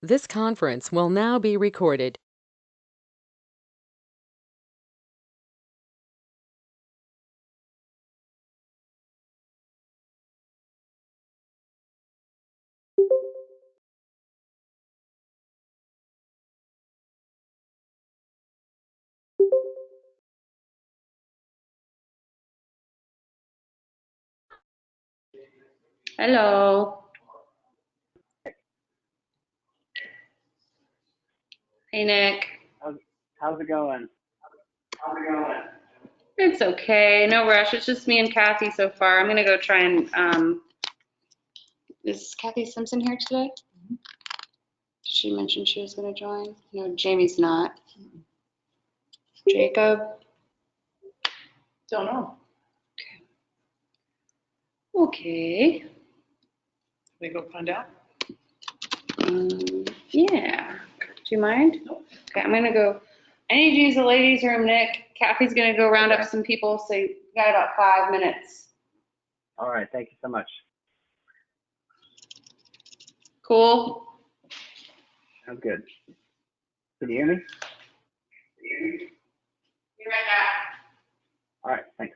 This conference will now be recorded. Hello. Hey, Nick. How's it going? It's okay. No rush. It's just me and Kathy so far. I'm going to go try and, is Kathy Simpson here today? Did she mention she was going to join? No, Jamie's not. Jacob? Don't know. Okay. We go find out. Yeah. Do you mind? Nope. Okay, I'm going to go. I need to use the ladies' room, Nick. Kathy's going to go round up some people, so you got about 5 minutes. All right. Thank you so much. Cool? Sounds good. Can you hear me? Be right back. All right. Thanks.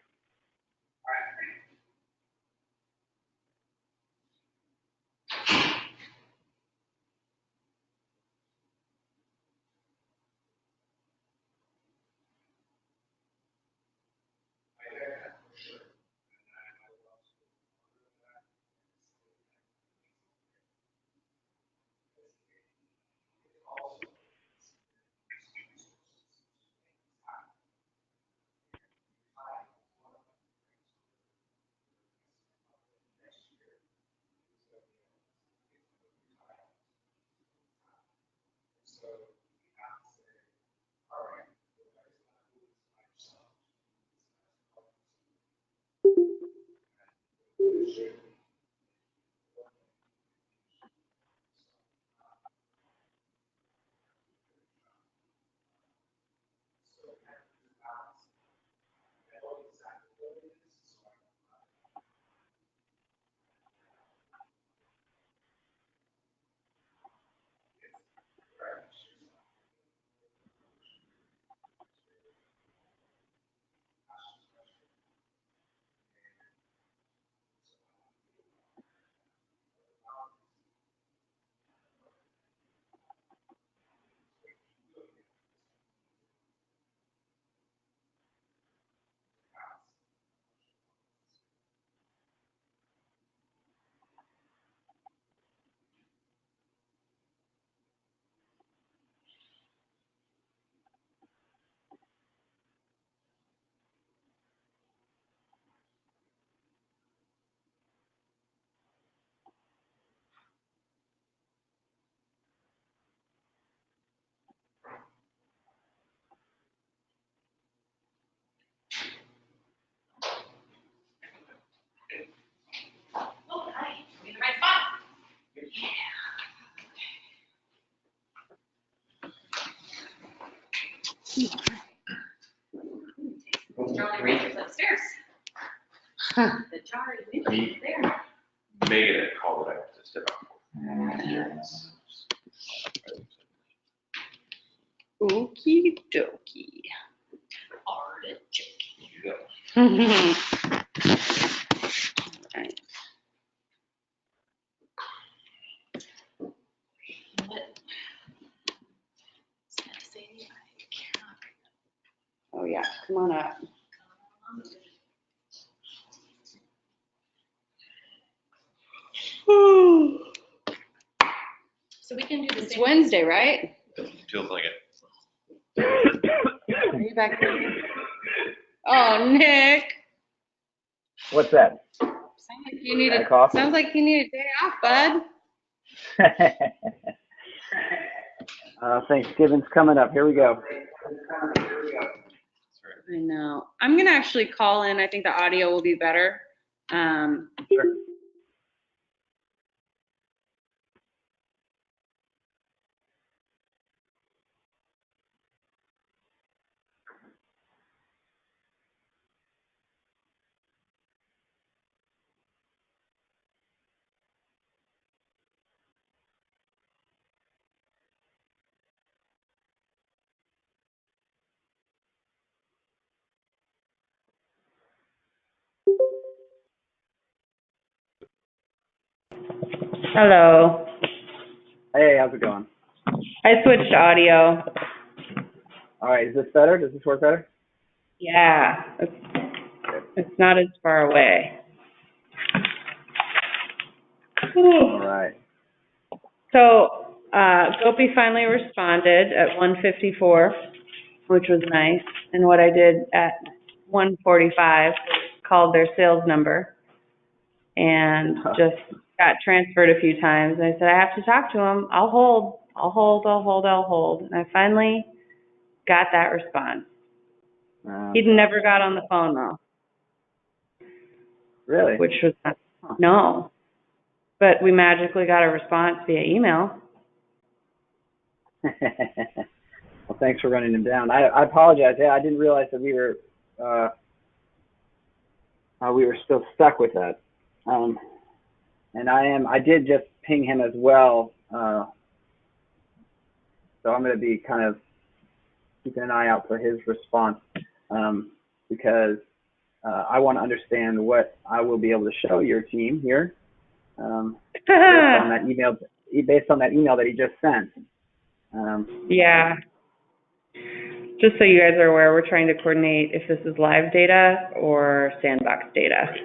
Upstairs. The jar is there. Megan had called it out to step out. Okie dokie. Yeah. Alright. Oh yeah, come on up. So we can do the It's same. Wednesday, right? Feels like it. Are you back there? Oh, Nick. What's that? Sounds like you need Got a coffee? sounds like you need a day off, bud. Thanksgiving's coming up. Here we go. I know. I'm gonna actually call in. I think the audio will be better. Sure. Hello. Hey, how's it going? I switched audio. All right, is this better? Does this work better? Yeah, it's not as far away. All right. So, Gopi finally responded at 1:54, which was nice. And what I did at 1:45 called their sales number and just got transferred a few times. And I said, I have to talk to him. I'll hold. And I finally got that response. He'd never got on the phone though, Really? which was not, no. But we magically got a response via email. Well, thanks for running him down. I apologize. Yeah, I didn't realize that we were still stuck with that. And I did just ping him as well. So I'm going to be kind of keeping an eye out for his response because I want to understand what I will be able to show your team here based on that email that he just sent. Yeah. Just so you guys are aware, we're trying to coordinate if this is live data or sandbox data.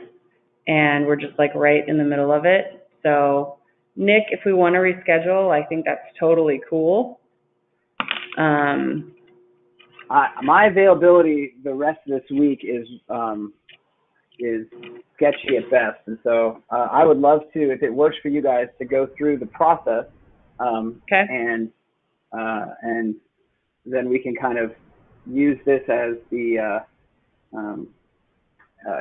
And we're just like right in the middle of it. So Nick, if we want to reschedule, I think that's totally cool. My availability the rest of this week is sketchy at best, and so I would love to, if it works for you guys, to go through the process, Okay. and then we can kind of use this as the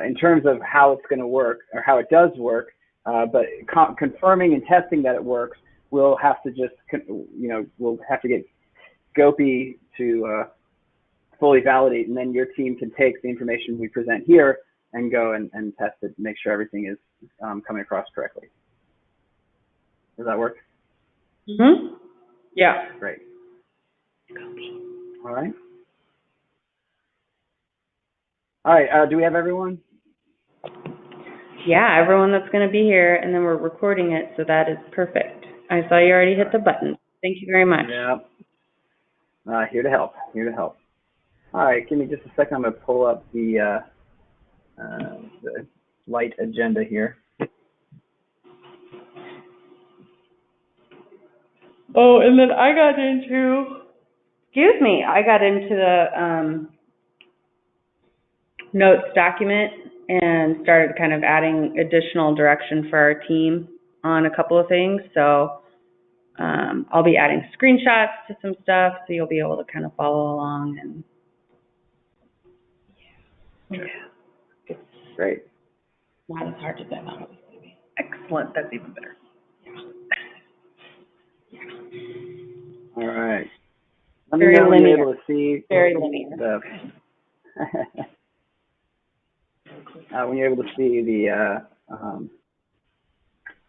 in terms of how it's going to work or how it does work, but confirming and testing that it works, we'll have to just we'll have to get Gopi to fully validate, and then your team can take the information we present here and go and test it and make sure everything is coming across correctly. Does that work? Mm-hmm. Yeah. Great. All right. All right. Do we have everyone? Yeah, everyone that's going to be here, and then we're recording it, so that is perfect. I saw you already hit the button. Thank you very much. Yeah. Here to help. Here to help. All right. Give me just a second. I'm going to pull up the light agenda here. Oh, and then I got into the notes document and started kind of adding additional direction for our team on a couple of things. So I'll be adding screenshots to some stuff, so you'll be able to kind of follow along. And yeah, Great. not as hard as I thought it was going to be. Excellent. That's even better. All right. Let me Very know when you're linear. able to see Very linear. the when you're able to see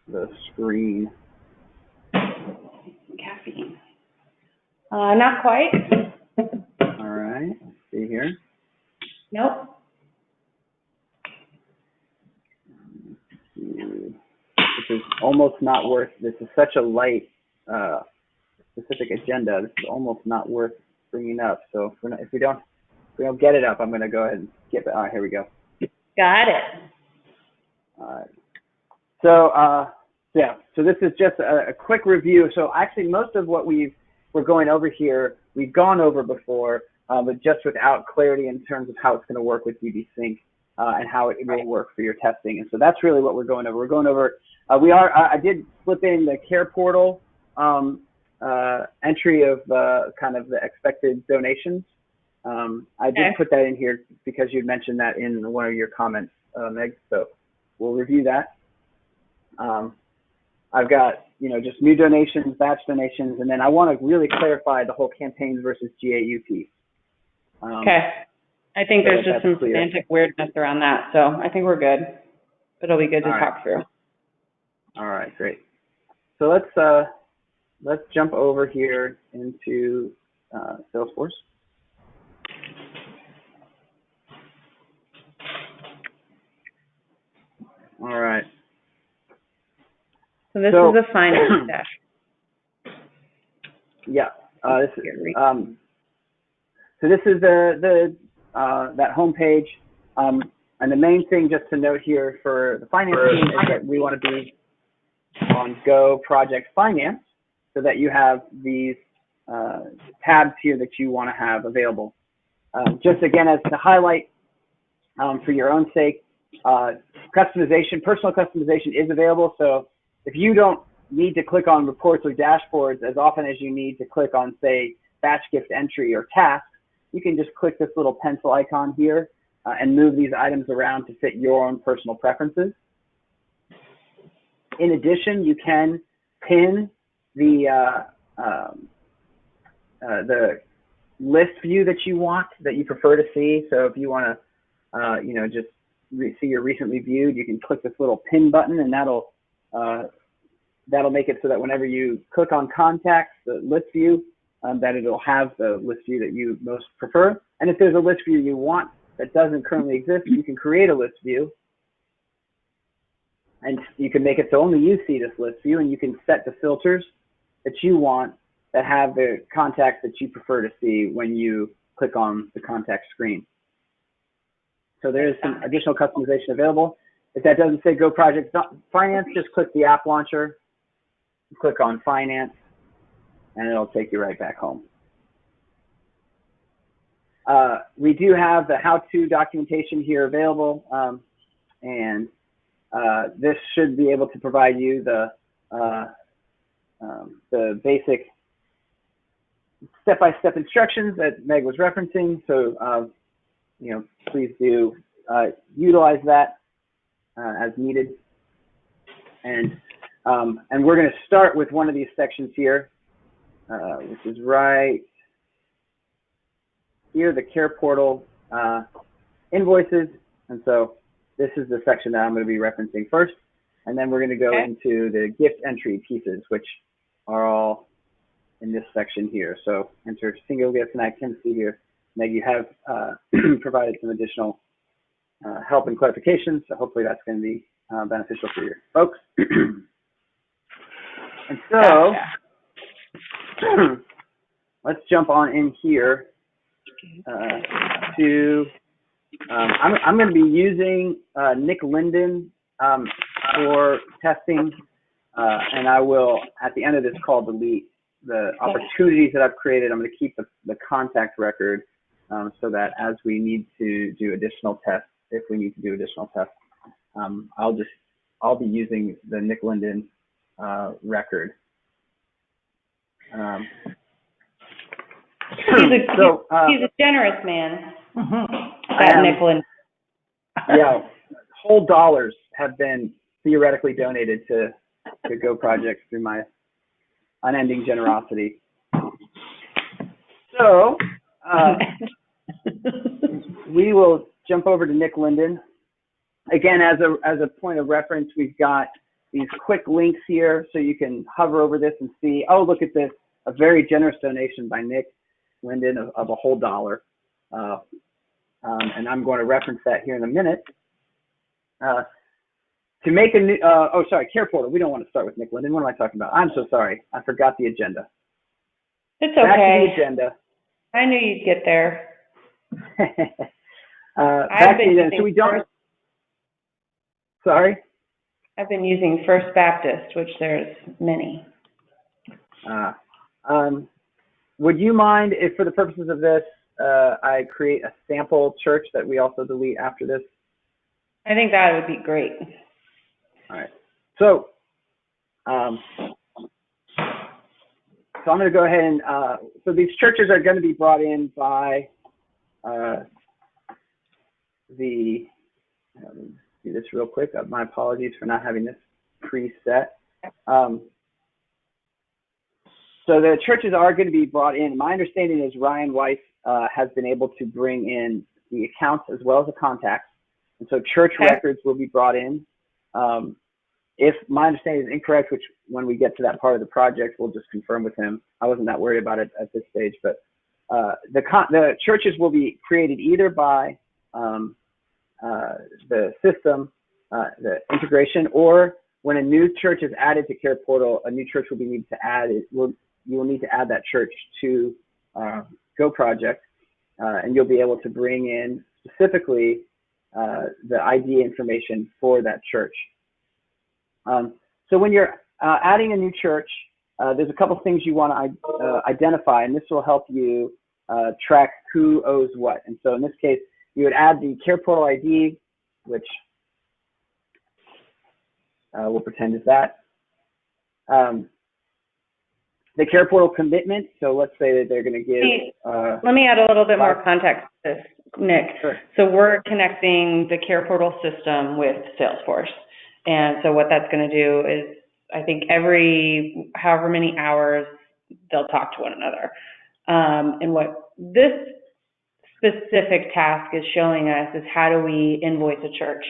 the screen. Caffeine. Not quite. All right. Let's see here. Nope. This is almost not worth. This is such a light specific agenda. This is almost not worth bringing up. So if we don't get it up, I'm going to go ahead and skip it. All right, here we go. Got it. All right. So yeah. So this is just a quick review. So actually, most of what we're going over here, we've gone over before, but just without clarity in terms of how it's going to work with DB Sync and how it will work for your testing. And so that's really what we're going over. We're going over. I did slip in the care portal entry of kind of the expected donations. I did put that in here because you'd mentioned that in one of your comments, Meg. So we'll review that. I've got, just new donations, batch donations, and then I want to really clarify the whole campaigns versus GAU piece. Okay. I think there's just some clear. semantic weirdness around that, so I think we're good. But it'll be good to talk through. All right, great. So let's jump over here into Salesforce. All right. So this So- is a finance dash. Yeah. This is, so this is that home page. And the main thing just to note here for the finance team is that we want to be on Go Project Finance so that you have these tabs here that you want to have available. Just again, as to highlight for your own sake, customization, personal customization is available. So if you don't need to click on reports or dashboards as often as you need to click on, say, batch gift entry or tasks, you can just click this little pencil icon here and move these items around to fit your own personal preferences. In addition, you can pin the list view that you want, that you prefer to see. So if you want to, you know, just see your recently viewed, you can click this little pin button, and that'll make it so that whenever you click on contacts, the list view, that it'll have the list view that you most prefer. And if there's a list view you want that doesn't currently exist, you can create a list view, and you can make it so only you see this list view, and you can set the filters that you want that have the contacts that you prefer to see when you click on the contact screen. So there is some additional customization available. If that doesn't say Go Project Finance, just click the app launcher, click on Finance, and it'll take you right back home. We do have the how-to documentation here available, and this should be able to provide you the basic step-by-step instructions that Meg was referencing. So, you know, please do utilize that as needed. And we're going to start with one of these sections here, which is right here, the care portal invoices. And so this is the section that I'm going to be referencing first. And then we're going to go into the gift entry pieces, which are all in this section here. So enter single gifts, and I can see here, Meg, you have provided some additional help and clarification. So hopefully that's going to be beneficial for your folks. And so let's jump on in here to, I'm going to be using Nick Linden for testing, and I will, at the end of this call, delete the opportunities that I've created. I'm going to keep the contact record so that as we need to do additional tests, if we need to do additional tests, I'll be using the Nick Linden record. He's a generous man. That Nick Linden. Yeah, whole dollars have been theoretically donated to Go projects through my unending generosity. So we will jump over to Nick Linden. Again, as a point of reference, we've got these quick links here, so you can hover over this and see, oh, look at this, a very generous donation by Nick Linden of a whole dollar. And I'm going to reference that here in a minute. To make a new, oh, sorry, care portal. We don't want to start with Nick Linden. What am I talking about? I'm so sorry. I forgot the agenda. It's okay. Back to the agenda. I knew you'd get there. Back to the agenda. So we don't. Sorry? I've been using First Baptist, which there's many. Would you mind if, for the purposes of this, I create a sample church that we also delete after this? I think that would be great. All right. So, I'm going to go ahead and, so these churches are going to be brought in by let me do this real quick. My apologies for not having this preset. So the churches are going to be brought in. My understanding is Ryan Weiss has been able to bring in the accounts as well as the contacts. And so church records will be brought in. If my understanding is incorrect, which when we get to that part of the project, we'll just confirm with him. I wasn't that worried about it at this stage, but the churches will be created either by the system, the integration, or when a new church is added to Care Portal, a new church will be needed to add it. You will need to add that church to Go Project, and you'll be able to bring in specifically the ID information for that church. So when you're adding a new church, there's a couple things you want to identify, and this will help you track who owes what. And so in this case, you would add the Care Portal ID, which we'll pretend is that. The Care Portal commitment, so let's say that they're going to give... Let me add a little bit more context to this, Nick. Sure. So we're connecting the Care Portal system with Salesforce. And so what that's going to do is, I think every however many hours, they'll talk to one another. And what this specific task is showing us is how do we invoice a church.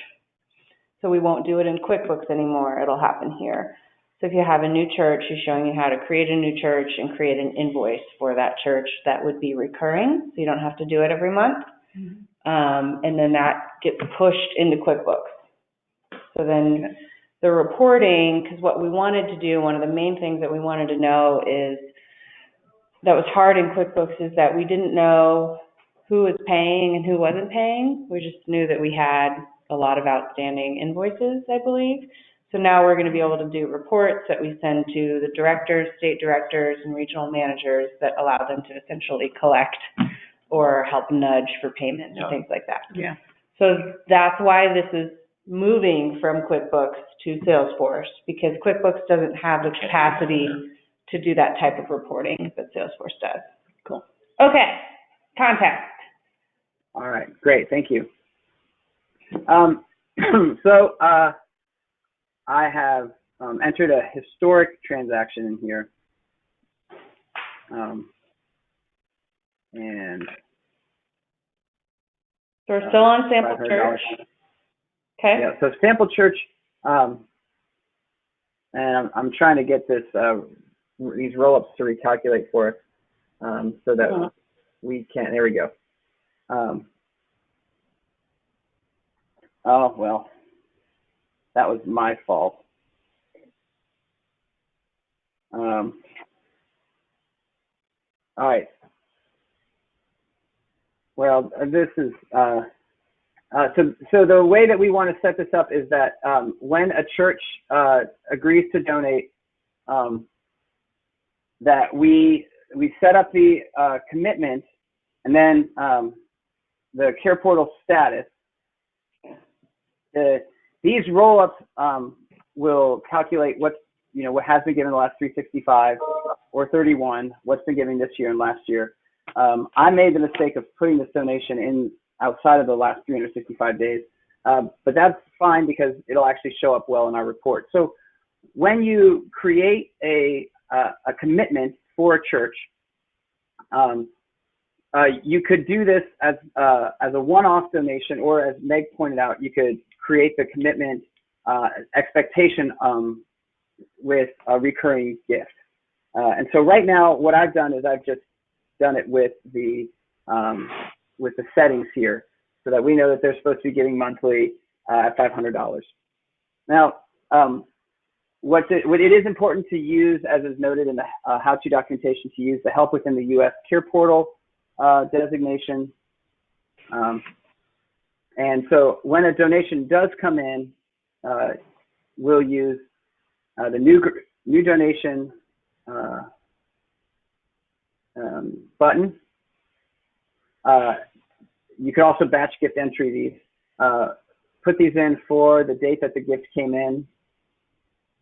So we won't do it in QuickBooks anymore. It'll happen here. So if you have a new church, he's showing you how to create a new church and create an invoice for that church that would be recurring, so you don't have to do it every month. And then that gets pushed into QuickBooks. So then the reporting, because what we wanted to do, one of the main things that we wanted to know is, that was hard in QuickBooks, is that we didn't know who was paying and who wasn't paying. We just knew that we had a lot of outstanding invoices, I believe. So now we're going to be able to do reports that we send to the directors, state directors, and regional managers that allow them to essentially collect or help nudge for payment and things like that. Yeah. So that's why this is moving from QuickBooks to Salesforce, because QuickBooks doesn't have the capacity to do that type of reporting that Salesforce does. Cool. Okay, context. All right, great, thank you. I have entered a historic transaction in here. And So we're still on sample $500. church. Okay. Yeah, so sample church, and I'm trying to get this these roll-ups to recalculate for us, so that we can. There we go. Oh well, that was my fault. All right. Well, this is so the way that we want to set this up is that when a church agrees to donate, that we set up the commitment, and then the Care Portal status. These roll-ups will calculate what has been given the last 365 or 31, what's been given this year and last year. I made the mistake of putting this donation in outside of the last 365 days, but that's fine because it'll actually show up well in our report. So when you create a commitment for a church, you could do this as a one-off donation, or as Meg pointed out, you could create the commitment expectation with a recurring gift. And so right now, what I've done is I've just done it with the settings here, so that we know that they're supposed to be giving monthly at $500. Now, what it is important to use, as is noted in the how-to documentation, to use the help within the U.S. Care Portal designation. And so when a donation does come in, we'll use the new donation button. You could also batch gift entry these. Put these in for the date that the gift came in.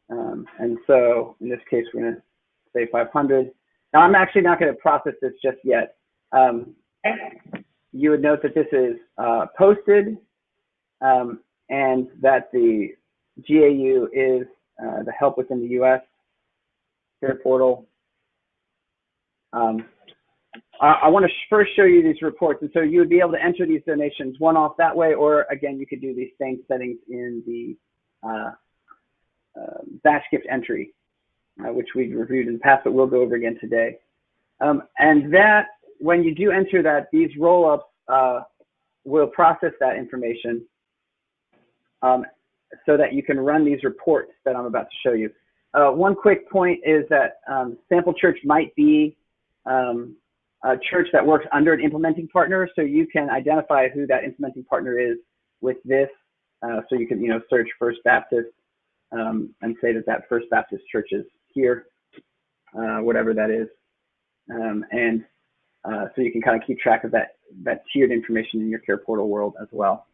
And so in this case, we're going to say 500. Now, I'm actually not going to process this just yet. You would note that this is posted, and that the GAU is the help within the U.S. Care Portal. I want to first show you these reports, and so you would be able to enter these donations one-off that way, or again, you could do these same settings in the batch gift entry, which we've reviewed in the past, but we'll go over again today. And that, when you do enter that, these roll-ups will process that information. so that you can run these reports that I'm about to show you. One quick point is that Sample Church might be a church that works under an implementing partner, so you can identify who that implementing partner is with this. So you can, search First Baptist and say that First Baptist church is here, whatever that is, so you can kind of keep track of that tiered information in your Care Portal world as well.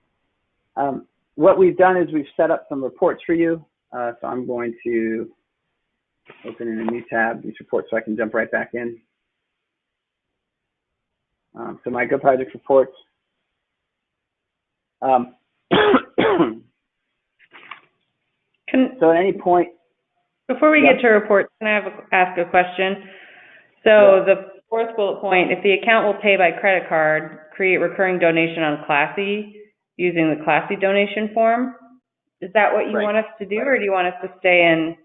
What we've done is we've set up some reports for you. So I'm going to open in a new tab, these reports, so I can jump right back in. So my Go Project reports. So at any point. Before we get to reports, can I ask a question? So the fourth bullet point, if the account will pay by credit card, create recurring donation on Classy using the Classy donation form. Is that what you want us to do, or do you want us to stay in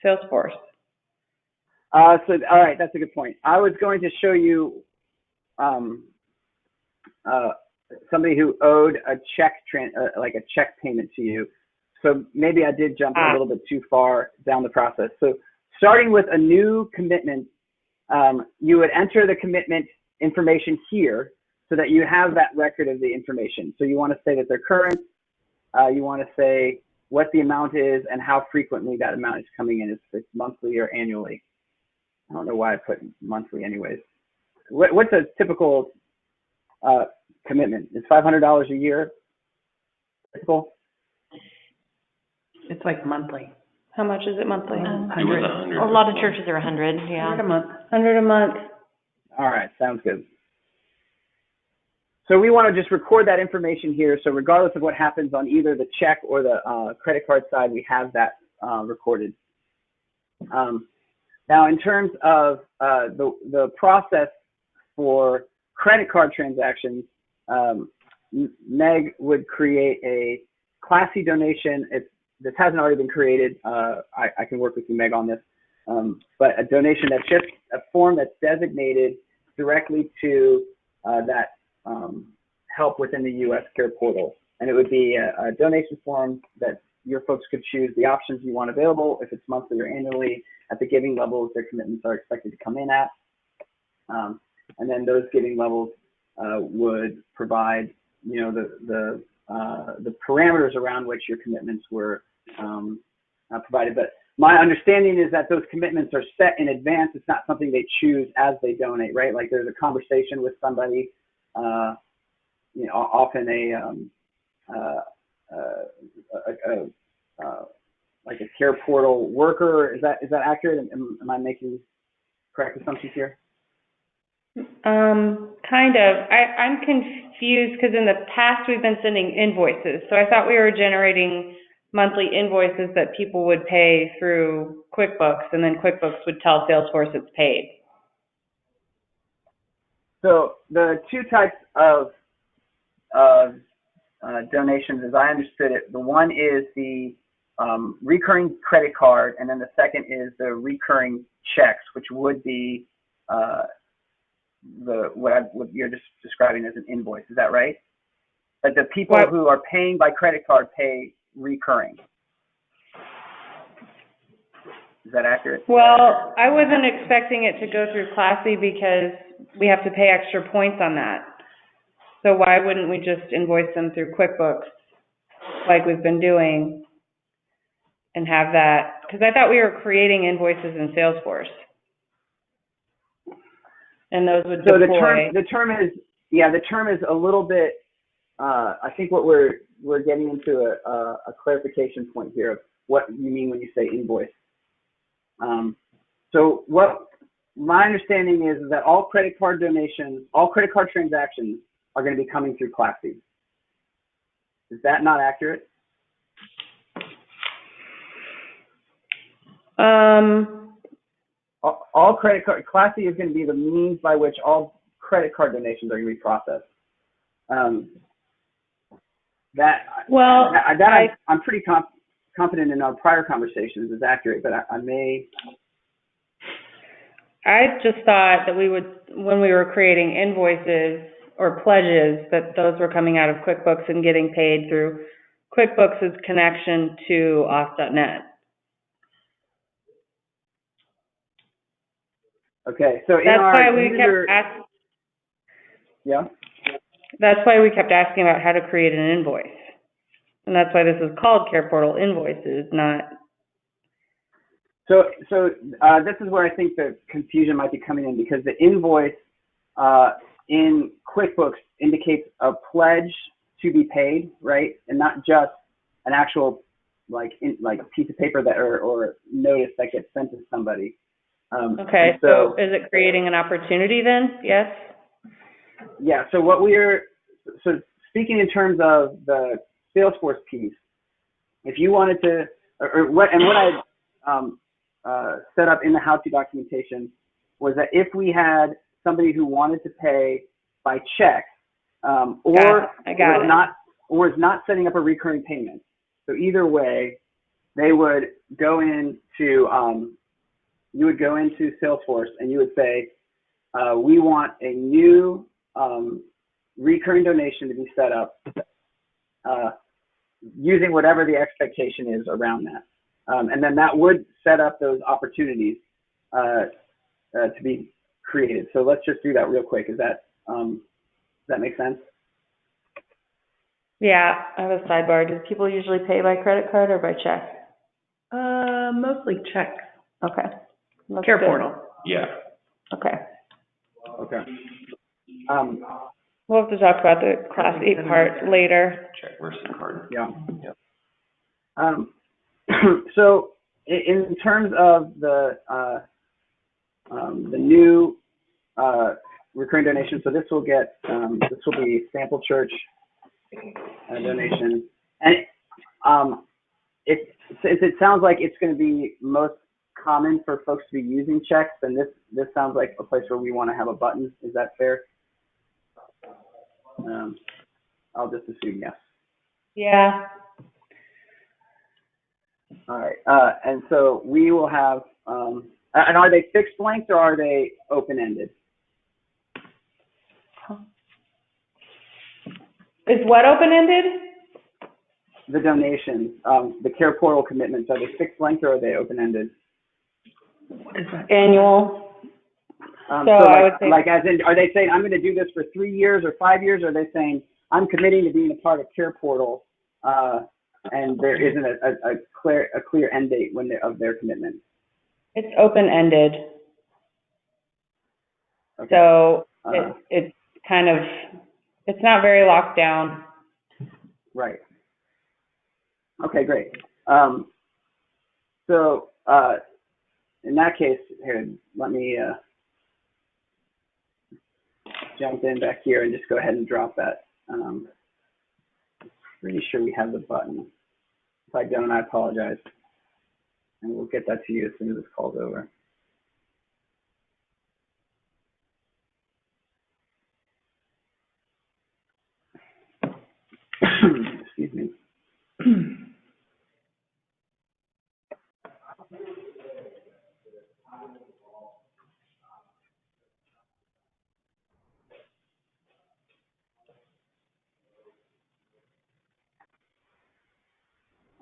Salesforce? All right, that's a good point. I was going to show you somebody who owed a check, like a check payment to you. So maybe I did jump a little bit too far down the process. So starting with a new commitment, you would enter the commitment information here so that you have that record of the information. So you want to say that they're current. You want to say what the amount is and how frequently that amount is coming in, if it's monthly or annually. I don't know why I put monthly anyways. What's a typical commitment? Is $500 a year typical? It's like monthly. How much is it monthly? 100. A lot of churches are 100, yeah. 100 a month. 100 a month. All right, sounds good. So we want to just record that information here. So regardless of what happens on either the check or the credit card side, we have that recorded. Now, in terms of the process for credit card transactions, Meg would create a Classy donation. If this hasn't already been created, I can work with you, Meg, on this. But a donation that's just a form that's designated directly to that help within the U.S. Care Portal. And it would be a donation form that your folks could choose the options you want available, if it's monthly or annually, at the giving levels their commitments are expected to come in at. And then those giving levels would provide, the parameters around which your commitments were provided. But my understanding is that those commitments are set in advance. It's not something they choose as they donate, right? Like there's a conversation with somebody, often like a Care Portal worker. Is that accurate? Am I making correct assumptions here? Kind of. I'm confused because in the past we've been sending invoices. So I thought we were generating monthly invoices that people would pay through QuickBooks, and then QuickBooks would tell Salesforce it's paid. So the two types of donations, as I understood it, the one is the recurring credit card, and then the second is the recurring checks, which would be what you're just describing as an invoice. Is that right? Like the people who are paying by credit card pay recurring. Is that accurate? Well, I wasn't expecting it to go through Classy because we have to pay extra points on that. So why wouldn't we just invoice them through QuickBooks like we've been doing and have that? Because I thought we were creating invoices in Salesforce. And those would deploy. So the term is a little bit, I think what we're getting into a clarification point here of what you mean when you say invoice. So what my understanding is that all credit card donations, all credit card transactions are going to be coming through Classy. Is that not accurate? All credit card, Classy is going to be the means by which all credit card donations are going to be processed. I'm pretty confident in our prior conversations is accurate, but I may. I just thought that we would, when we were creating invoices or pledges, that those were coming out of QuickBooks and getting paid through QuickBooks' connection to Auth.net. Okay, so in That's our why we user, kept asking. yeah. That's why we kept asking about how to create an invoice. And that's why this is called Care Portal Invoices, not, So this is where I think the confusion might be coming in, because the invoice in QuickBooks indicates a pledge to be paid, right? And not just an actual like piece of paper that or notice that gets sent to somebody. okay, and so is it creating an opportunity then? Yes? yeah. So so speaking in terms of the Salesforce piece, if you wanted to, what I set up in the how-to documentation was that if we had somebody who wanted to pay by check, or is not setting up a recurring payment, so either way, they would go into you would go into Salesforce and you would say, we want a new recurring donation to be set up using whatever the expectation is around that. And then that would set up those opportunities to be created. So let's just do that real quick. Does that make sense? Yeah, I have a sidebar. Do people usually pay by credit card or by check? Mostly checks. Okay. That's Care good. portal. Yeah. Okay. Okay. We'll have to talk about the Class 8 part later. Check versus card. Yeah. Yep. So in terms of the new recurring donation, so this will be sample church donation, and it sounds like it's going to be most common for folks to be using checks, and this sounds like a place where we want to have a button. Is that fair? I'll just assume yes. Yeah. All right, and so we will have, and are they fixed length or are they open-ended? Is what open-ended? The donations, the Care Portal commitments, are they fixed length or are they open-ended? Annual. So I would say, like as in, are they saying I'm going to do this for 3 years or 5 years? Or are they saying I'm committing to being a part of Care Portal, and there isn't a clear end date of their commitment? it's open-ended. Okay. So it's kind of, it's not very locked down. Right. Okay, great. So in that case, here, let me jump in back here and just go ahead and drop that. Pretty sure we have the button. If I don't, I apologize. And we'll get that to you as soon as this call's over. Excuse me.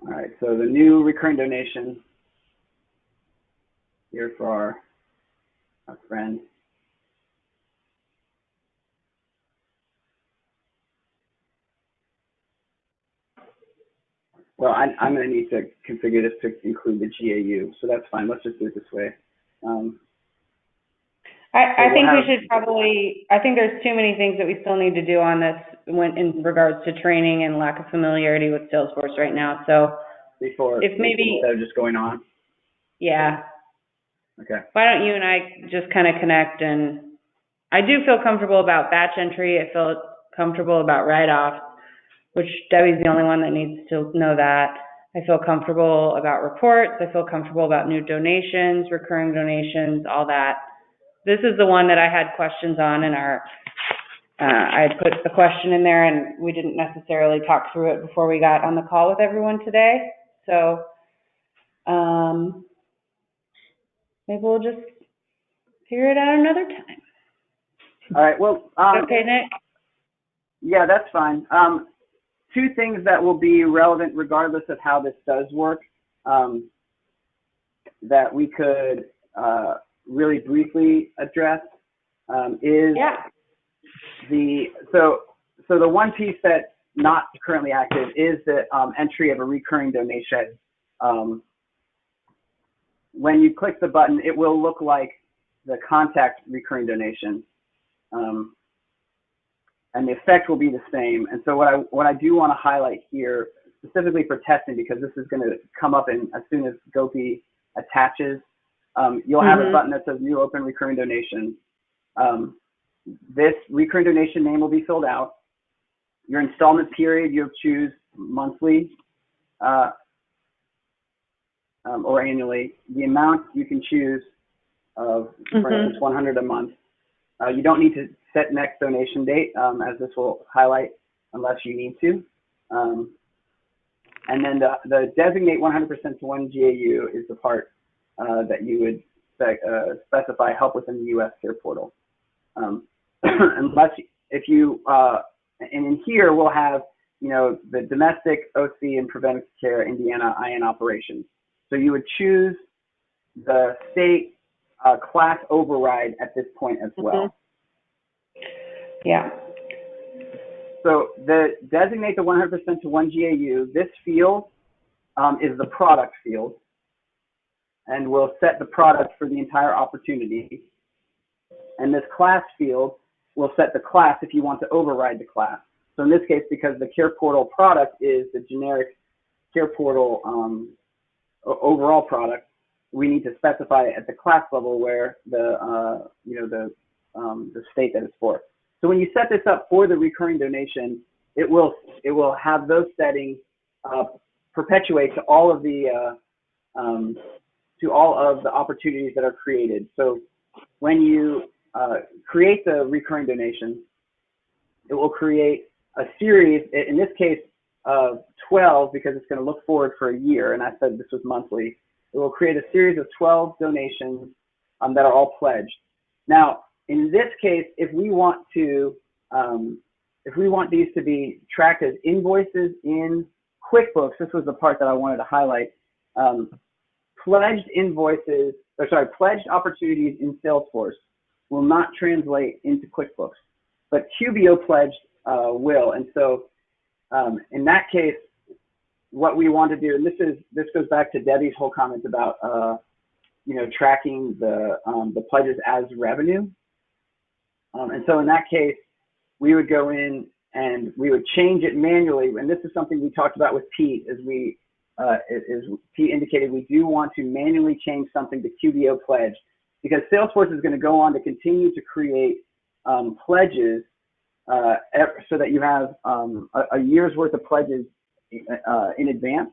All right, so the new recurring donation here for our friend. Well, I'm going to need to configure this to include the GAU, so that's fine. Let's just do it this way. I think we should probably, I think there's too many things that we still need to do on this in regards to training and lack of familiarity with Salesforce right now. So instead of just going on. Yeah. Okay. Why don't you and I just kind of connect? And I do feel comfortable about batch entry. I feel comfortable about write-offs, which Debbie's the only one that needs to know that. I feel comfortable about reports. I feel comfortable about new donations, recurring donations, all that. This is the one that I had questions on in our, I had put the question in there and we didn't necessarily talk through it before we got on the call with everyone today. So, maybe we'll just figure it out another time. All right, well. Okay, Nick? Yeah, that's fine. two things that will be relevant regardless of how this does work, that we could really briefly address is so the one piece that's not currently active is the entry of a recurring donation. When you click the button, it will look like the contact recurring donation, and the effect will be the same. And so what I do want to highlight here, specifically for testing, because this is going to come up as soon as Gopi attaches, you'll have a button that says New Open Recurring Donation. This recurring donation name will be filled out. Your installment period, you'll choose monthly or annually. The amount you can choose of, for instance, $100 a month. You don't need to set next donation date, as this will highlight, unless you need to. And then the designate 100% to one GAU is the part that you would specify help within the U.S. Care Portal. Unless if you and in here we'll have the domestic OC and preventive care Indiana IN operations. So you would choose the state class override at this point as well. Yeah. So the designate the 100% to one GAU. This field is the product field, and we'll set the product for the entire opportunity. And this class field will set the class if you want to override the class. So in this case, because the Care Portal product is the generic Care Portal overall product, we need to specify at the class level where the state that it's for. So when you set this up for the recurring donation, it will have those settings perpetuate to all of the opportunities that are created. So when you create the recurring donation, it will create a series, in this case of 12, because it's going to look forward for a year, and I said this was monthly. It will create a series of 12 donations that are all pledged. Now, in this case, if we want these to be tracked as invoices in QuickBooks, this was the part that I wanted to highlight. Pledged opportunities in Salesforce will not translate into QuickBooks, but QBO pledged will. And so in that case, what we want to do, and this goes back to Debbie's whole comment about tracking the pledges as revenue. And so in that case, we would go in and we would change it manually. And this is something we talked about with Pete, as Pete indicated, we do want to manually change something to QBO pledge, because Salesforce is going to go on to continue to create pledges so that you have a year's worth of pledges in advance,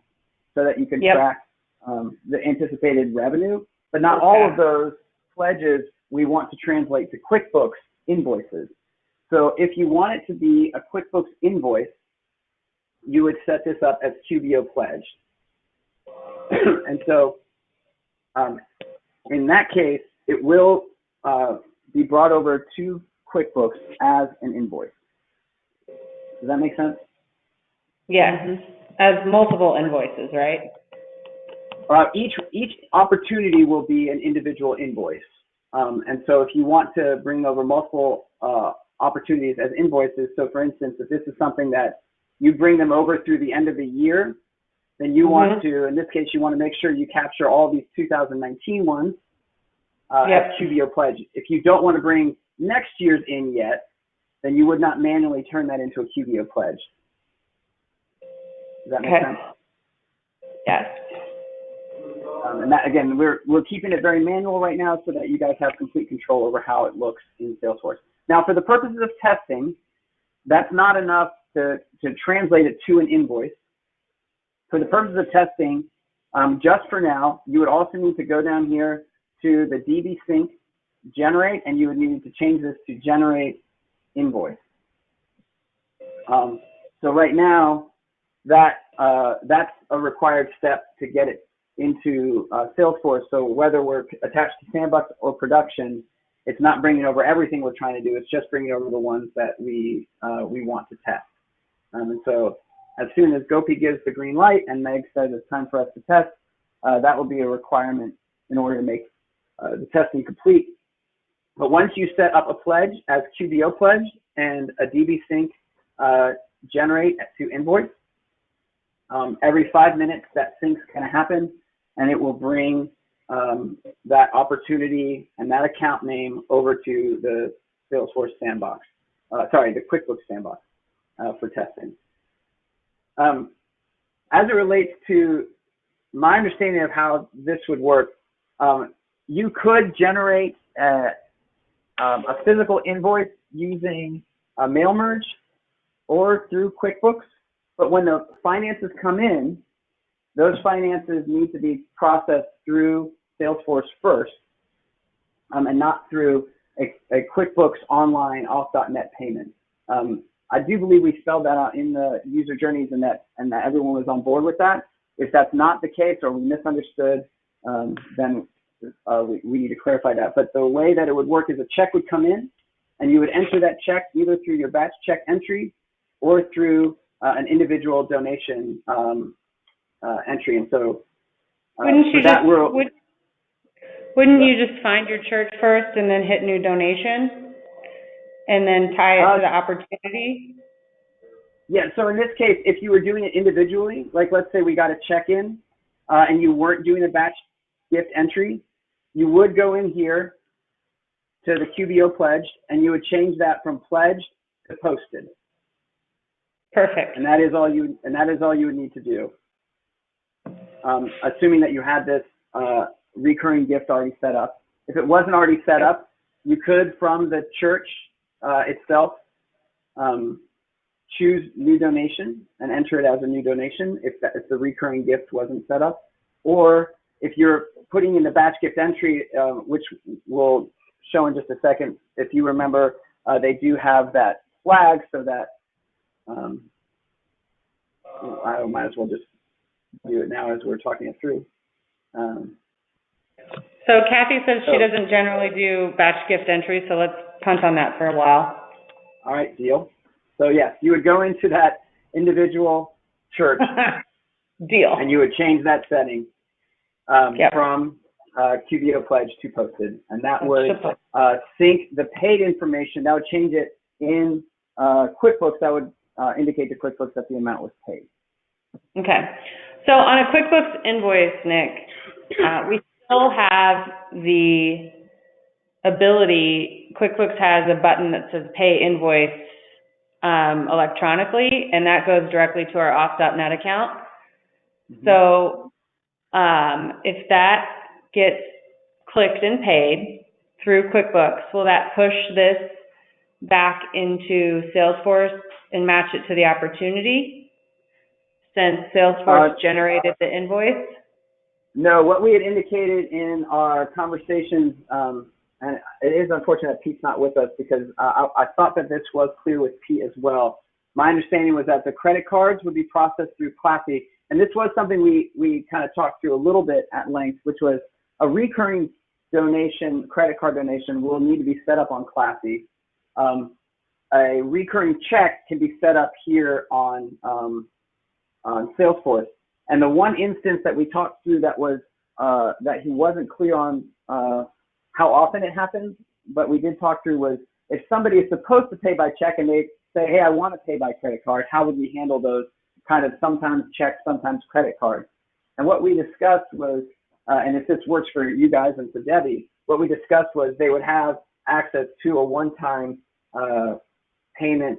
so that you can track the anticipated revenue. But not all of those pledges we want to translate to QuickBooks invoices. So if you want it to be a QuickBooks invoice, you would set this up as QBO pledged. And so in that case, it will be brought over to QuickBooks as an invoice. Does that make sense? Yes, as multiple invoices, right? Each opportunity will be an individual invoice. And so if you want to bring over multiple opportunities as invoices, so for instance, if this is something that you bring them over through the end of the year, then you want to, in this case, you want to make sure you capture all these 2019 ones as QBO pledge. If you don't want to bring next year's in yet, then you would not manually turn that into a QBO pledge. Does that make sense? Yes. And that, again, we're keeping it very manual right now so that you guys have complete control over how it looks in Salesforce. Now, for the purposes of testing, that's not enough to translate it to an invoice. For the purposes of testing, just for now, you would also need to go down here to the DB sync generate, and you would need to change this to generate invoice. So right now, that's a required step to get it into Salesforce. So whether we're attached to Sandbox or production, it's not bringing over everything we're trying to do. It's just bringing over the ones that we want to test. And so As soon as Gopi gives the green light and Meg says it's time for us to test, that will be a requirement in order to make the testing complete. But once you set up a pledge as QBO pledge and a DB sync generate to invoice, every 5 minutes that sync's going to happen, and it will bring that opportunity and that account name over to the Salesforce sandbox, the QuickBooks sandbox for testing. As it relates to my understanding of how this would work, you could generate a physical invoice using a mail merge or through QuickBooks, but when the finances come in, those finances need to be processed through Salesforce first, and not through a QuickBooks online auth.net payment. I do believe we spelled that out in the user journeys and that everyone was on board with that. If that's not the case or we misunderstood, then we need to clarify that. But the way that it would work is a check would come in and you would enter that check either through your batch check entry or through an individual donation entry. And so wouldn't you just find your church first and then hit new donation and then tie it to the opportunity? Yeah, so in this case, if you were doing it individually, like let's say we got a check in and you weren't doing a batch gift entry, you would go in here to the QBO pledged and you would change that from pledged to posted. Perfect. And that is all you would need to do. Assuming that you had this recurring gift already set up. If it wasn't already set up, you could from the church itself choose new donation and enter it as a new donation if the recurring gift wasn't set up. Or if you're putting in the batch gift entry, which we'll show in just a second, if you remember, they do have that flag so that I might as well just do it now as we're talking it through. So Kathy says she doesn't generally do batch gift entry, so let's punt on that for a while. All right, deal. So yes, you would go into that individual church Deal. and you would change that setting Yep. from QBO pledge to posted, and that would sync the paid information. That would change it in QuickBooks. That would indicate to QuickBooks that the amount was paid. Okay. So on a QuickBooks invoice, Nick, we still have the ability, QuickBooks has a button that says pay invoice electronically, and that goes directly to our auth.net account. Mm-hmm. So if that gets clicked and paid through QuickBooks, will that push this back into Salesforce and match it to the opportunity since Salesforce generated the invoice? No, what we had indicated in our conversations, and it is unfortunate that Pete's not with us because I thought that this was clear with Pete as well. My understanding was that the credit cards would be processed through Classy, and this was something we kind of talked through a little bit at length, which was a recurring donation, credit card donation will need to be set up on Classy. A recurring check can be set up here on Salesforce. And the one instance that we talked through that was that he wasn't clear on how often it happens, but we did talk through was if somebody is supposed to pay by check and they say, hey, I want to pay by credit card, how would we handle those kind of sometimes check, sometimes credit cards? And what we discussed was, and if this works for you guys and for Debbie, what we discussed was they would have access to a one-time payment,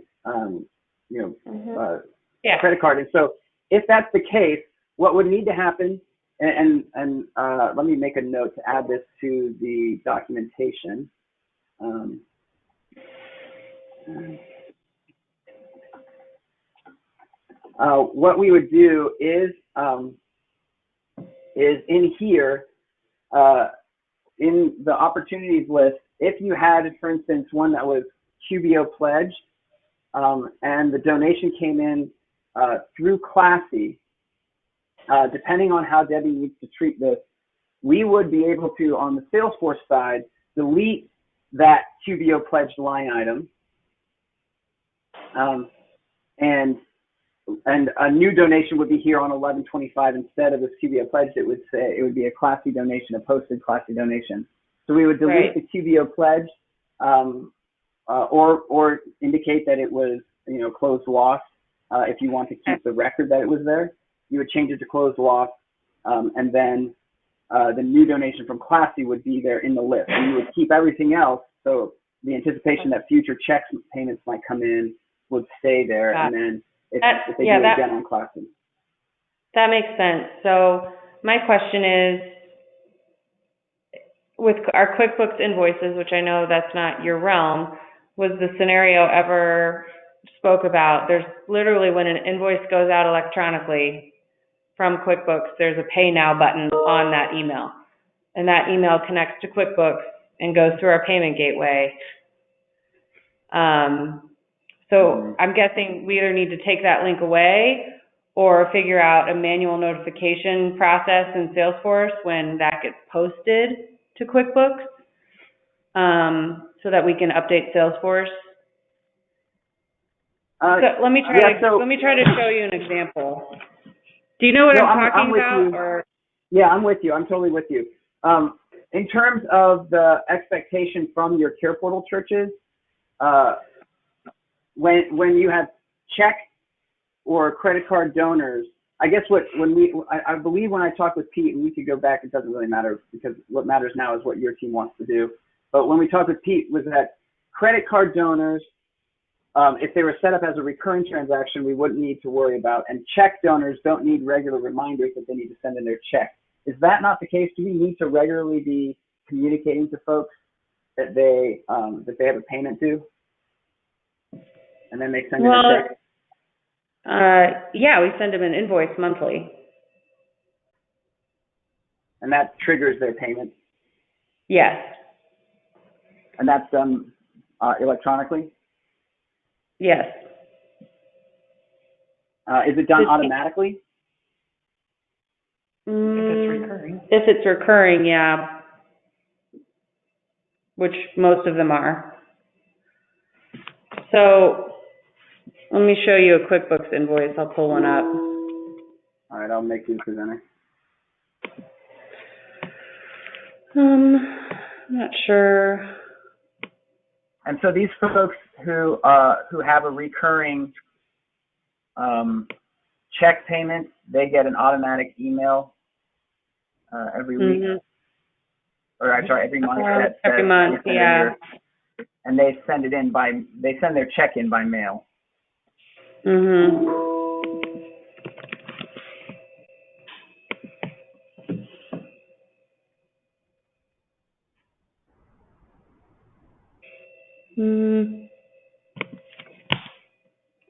credit card. And so if that's the case, what would need to happen, and let me make a note to add this to the documentation. What we would do is in here, in the opportunities list, if you had, for instance, one that was QBO pledged, and the donation came in through Classy, depending on how Debbie needs to treat this, we would be able to, on the Salesforce side, delete that QBO pledged line item and and a new donation would be here on 11/25 instead of the QBO pledge. It would say it would be a Class C donation, a posted Class C donation. So we would delete the QBO pledge, or indicate that it was, closed loss. If you want to keep the record that it was there, you would change it to closed loss, and then the new donation from Class C would be there in the list. And you would keep everything else, so the anticipation that future checks payments might come in would stay there, and then if they do it again on Class C. That makes sense. So my question is, with our QuickBooks invoices, which I know that's not your realm, was the scenario ever spoke about? There's literally, when an invoice goes out electronically from QuickBooks, there's a Pay Now button on that email. And that email connects to QuickBooks and goes through our payment gateway. So I'm guessing we either need to take that link away or figure out a manual notification process in Salesforce when that gets posted to QuickBooks, so that we can update Salesforce. So let me try to show you an example. Do you know what I'm talking about? Or? Yeah, I'm with you. I'm totally with you. In terms of the expectation from your Care Portal churches, when you have check or credit card donors, I guess I believe when I talked with Pete, and we could go back, it doesn't really matter because what matters now is what your team wants to do. But when we talked with Pete, was that credit card donors, if they were set up as a recurring transaction, we wouldn't need to worry about, and check donors don't need regular reminders that they need to send in their check. Is that not the case? Do we need to regularly be communicating to folks that they have a payment due, and then they send in a check? Yeah, we send them an invoice monthly. And that triggers their payment? Yes. And that's done electronically? Yes. Is it done automatically? If it's recurring. If it's recurring, yeah. Which most of them are. So let me show you a QuickBooks invoice. I'll pull one up. All right, I'll make you the presenter. I'm not sure. And so these folks who have a recurring check payment, they get an automatic email every week, or I'm sorry, every month. Every month, yeah. And they send it in they send their check in by mail.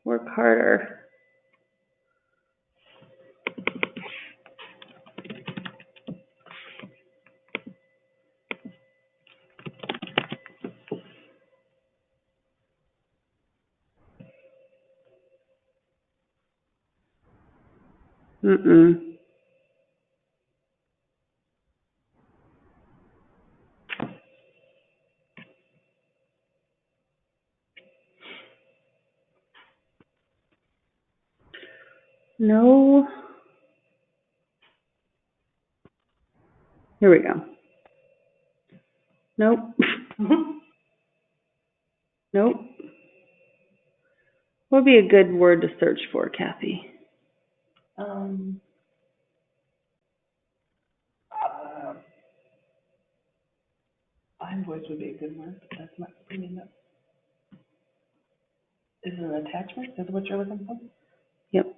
Work harder. No. Here we go. Nope. Nope. What would be a good word to search for, Kathy? Invoice would be a good word, but that's not bringing up. Is it an attachment? Is what you're looking for? Yep.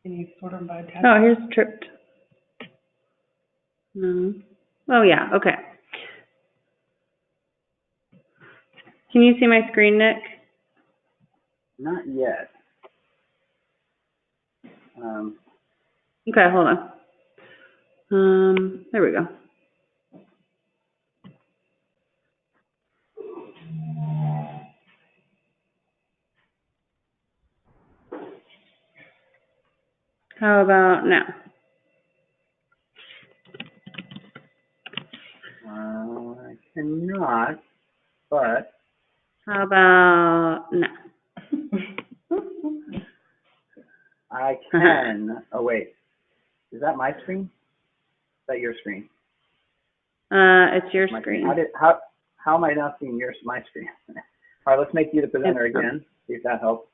Can you sort them by attachment? Oh, here's tripped. No. Oh, yeah, okay. Can you see my screen, Nick? Not yet. Okay, hold on. There we go. How about now? I cannot. but How about, no. I can, oh wait, is that my screen? Is that your screen? It's your My screen. How am I not seeing my screen? All right, let's make you the presenter again, see if that helps.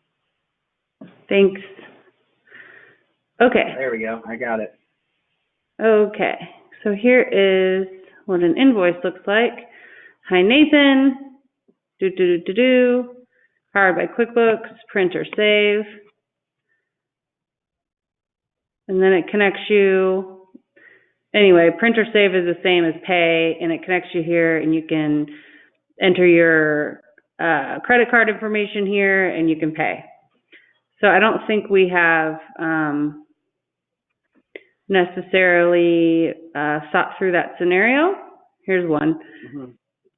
Thanks. Okay. There we go, I got it. Okay. So here is what an invoice looks like. Hi, Nathan. Powered by QuickBooks, print or save. And then it connects you. Anyway, print or save is the same as pay, and it connects you here, and you can enter your credit card information here, and you can pay. So I don't think we have necessarily thought through that scenario. Here's one. Mm-hmm.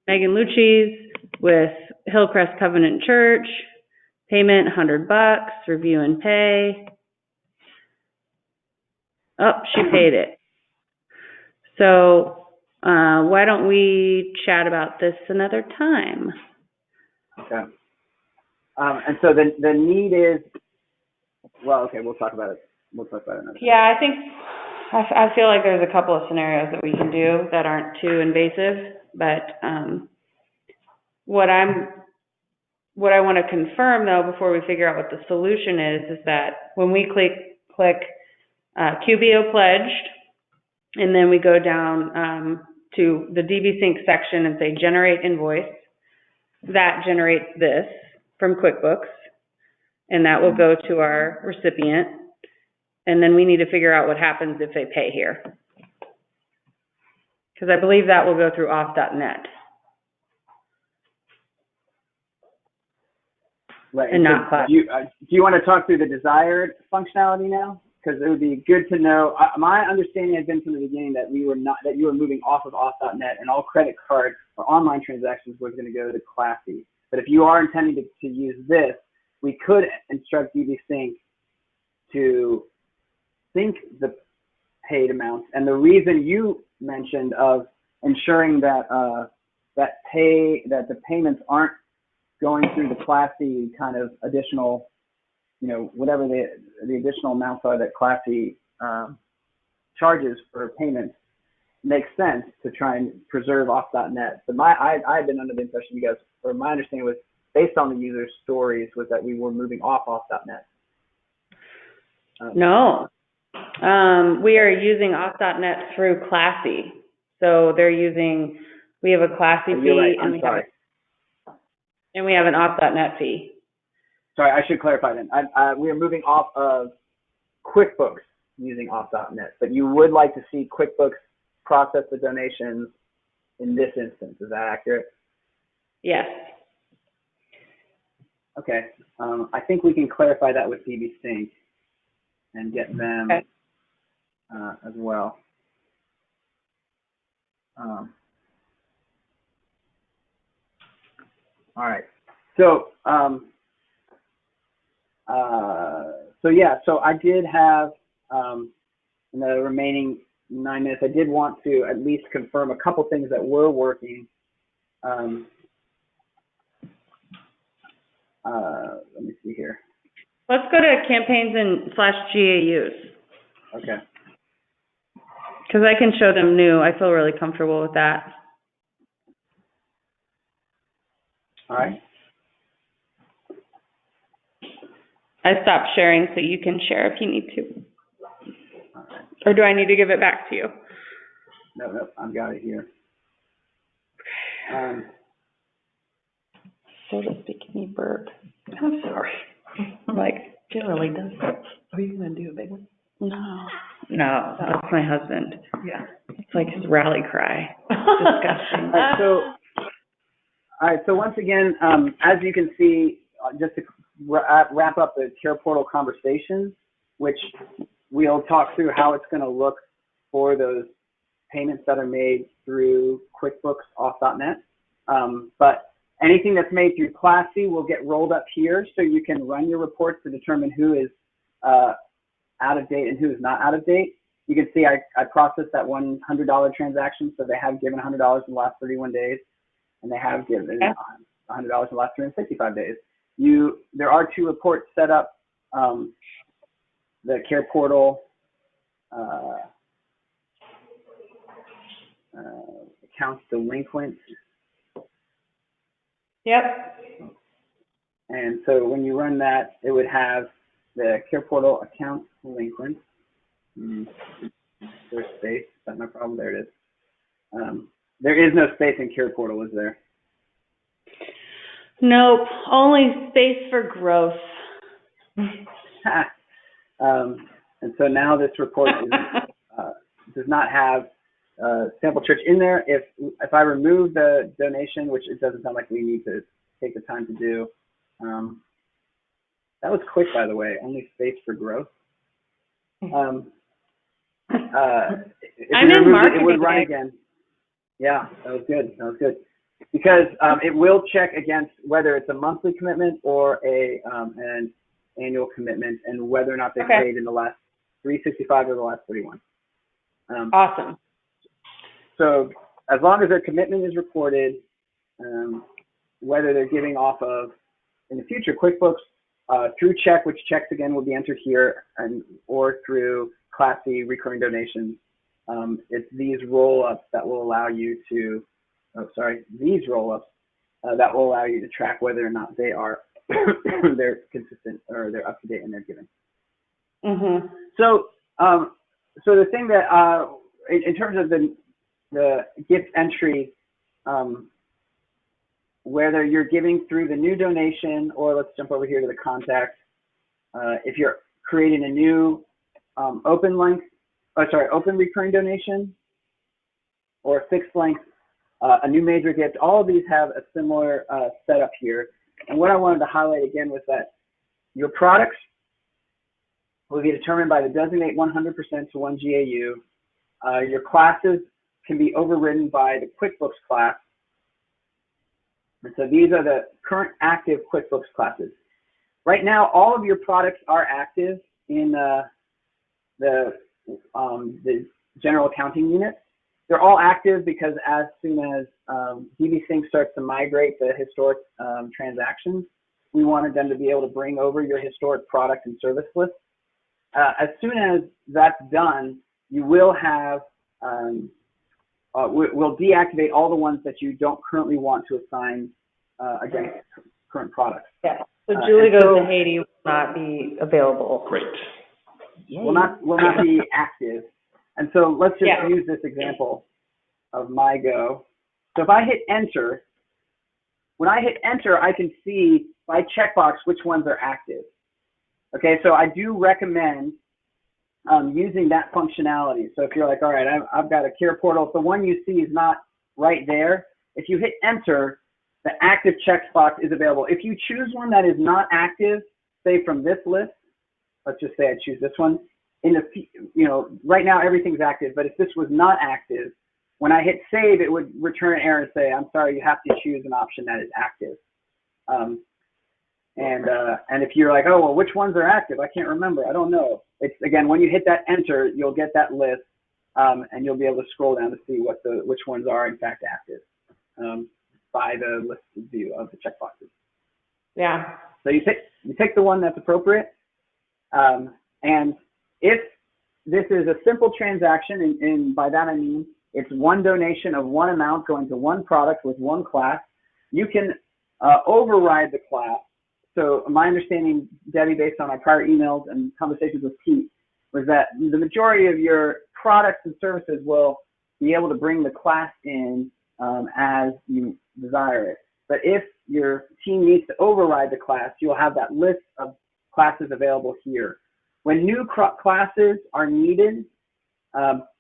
Megan Lucci's with Hillcrest Covenant Church, payment $100, review and pay. Oh, she paid it. So why don't we chat about this another time? Okay. And so the need is, well, okay, we'll talk about it. We'll talk about it another time. Yeah, I feel like there's a couple of scenarios that we can do that aren't too invasive, but what I want to confirm though before we figure out what the solution is that when we click QBO pledged, and then we go down to the DB Sync section and say generate invoice, that generates this from QuickBooks, and that will go to our recipient. And then we need to figure out what happens if they pay here. Because I believe that will go through off.net. Right. And so not class. do you want to talk through the desired functionality now? Because it would be good to know. My understanding has been from the beginning that you were moving off of off.net, and all credit card or online transactions was going to go to Classy. But if you are intending to use this, we could instruct DB Sync to sync the paid amounts. And the reason you mentioned of ensuring that that the payments aren't going through the Classy kind of additional, whatever the additional amounts are that Classy charges for payments, makes sense to try and preserve off.net. But I've been under the impression you guys, or my understanding was based on the user stories, was that we were moving off.net. No. We are using off.net through Classy. So we have a Classy fee. You're right, and I'm sorry. And we have an off.net fee. Sorry, I should clarify then. We are moving off of QuickBooks using off.net, but you would like to see QuickBooks process the donations in this instance. Is that accurate? Yes. Okay. I think we can clarify that with DB Sync and get them as well. All right. So, so I did have, in the remaining 9 minutes, I did want to at least confirm a couple things that were working. Let me see here. Let's go to campaigns and /GAUs. Okay. Because I can show them new. I feel really comfortable with that. All right. I stopped sharing so you can share if you need to. Or do I need to give it back to you? No, I've got it here. Sort of making me burp. I'm sorry. Like, It really does. Are you gonna do a big one? no, that's my husband. Yeah. It's like his rally cry. Disgusting. All right, so once again, as you can see, just to wrap up the Care Portal conversations, which we'll talk through how it's going to look for those payments that are made through QuickBooks off.net. But anything that's made through Classy will get rolled up here, so you can run your reports to determine who is out of date and who is not out of date. You can see I processed that $100 transaction, so they have given $100 in the last 31 days. and they have given $100 in the last 365 days. There are 2 reports set up, the care portal accounts delinquent. Yep. And so when you run that, it would have the care portal account delinquent. There's space. Is that my problem? There it is. There is no space in care portal, is there? Nope. Only space for growth. And so now this report does not have sample church in there. If I remove the donation, which it doesn't sound like we need to take the time to do, that was quick, by the way. Only space for growth. If I'm we in removed marketing. it would run again. Yeah, that was good. That was good. Because it will check against whether it's a monthly commitment or an annual commitment, and whether or not they paid in the last 365 or the last 31. Awesome. So as long as their commitment is reported, whether they're giving off of, in the future, QuickBooks through check, which checks again will be entered here, or through Class C recurring donations, it's these roll-ups that will allow you to, that will allow you to track whether or not they are they're consistent or they're up to date in their giving. Mm-hmm. So the thing that in terms of the gift entry, whether you're giving through the new donation, or let's jump over here to the contact. If you're creating a new open recurring donation, or fixed length, a new major gift, all of these have a similar setup here. And what I wanted to highlight again was that your products will be determined by the designate 100% to 1 GAU. Your classes can be overridden by the QuickBooks class. And so these are the current active QuickBooks classes. Right now, all of your products are active in the general accounting unit. They're all active because as soon as DBSync starts to migrate the historic transactions, we wanted them to be able to bring over your historic product and service list. As soon as that's done, you will have, we'll deactivate all the ones that you don't currently want to assign against current products. Yeah. So Julie Goes to Haiti will not be available. Great. Will not be active. And so let's just use this example of MyGo. So if I hit enter, when I hit enter, I can see by checkbox which ones are active. Okay, so I do recommend using that functionality. So if you're like, all right, I've got a care portal, if the one you see is not right there, if you hit enter, the active checkbox is available. If you choose one that is not active, say from this list, let's just say I choose this one. Right now everything's active, but if this was not active, when I hit save, it would return an error and say, I'm sorry, you have to choose an option that is active. And if you're like, oh, well, which ones are active? I can't remember. I don't know. It's, again, when you hit that enter, you'll get that list, and you'll be able to scroll down to see which ones are in fact active by the list view of the checkboxes. Yeah. So you pick the one that's appropriate, and if this is a simple transaction, and by that I mean it's one donation of one amount going to one product with one class, you can override the class. So my understanding, Debbie, based on our prior emails and conversations with Pete, was that the majority of your products and services will be able to bring the class in as you desire it. But if your team needs to override the class, you'll have that list of classes available here. When new classes are needed,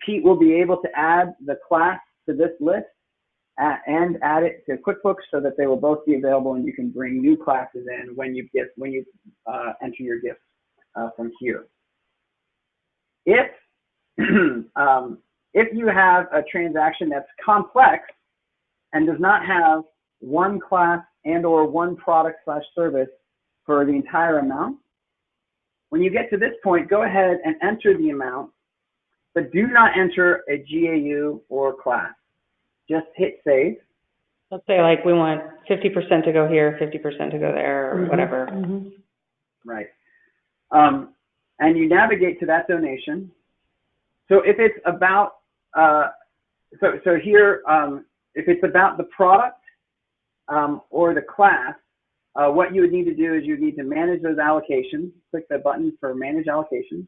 Pete will be able to add the class to this list and add it to QuickBooks so that they will both be available, and you can bring new classes in when you enter your gifts from here. If you have a transaction that's complex and does not have one class and or one product / service for the entire amount, when you get to this point, go ahead and enter the amount, but do not enter a GAU or class. Just hit save. Let's say like we want 50% to go here, 50% to go there, or whatever. Mhm. Right. And you navigate to that donation. So if it's about, so here, if it's about the product or the class, what you would need to do is you need to manage those allocations. Click the button for Manage Allocations.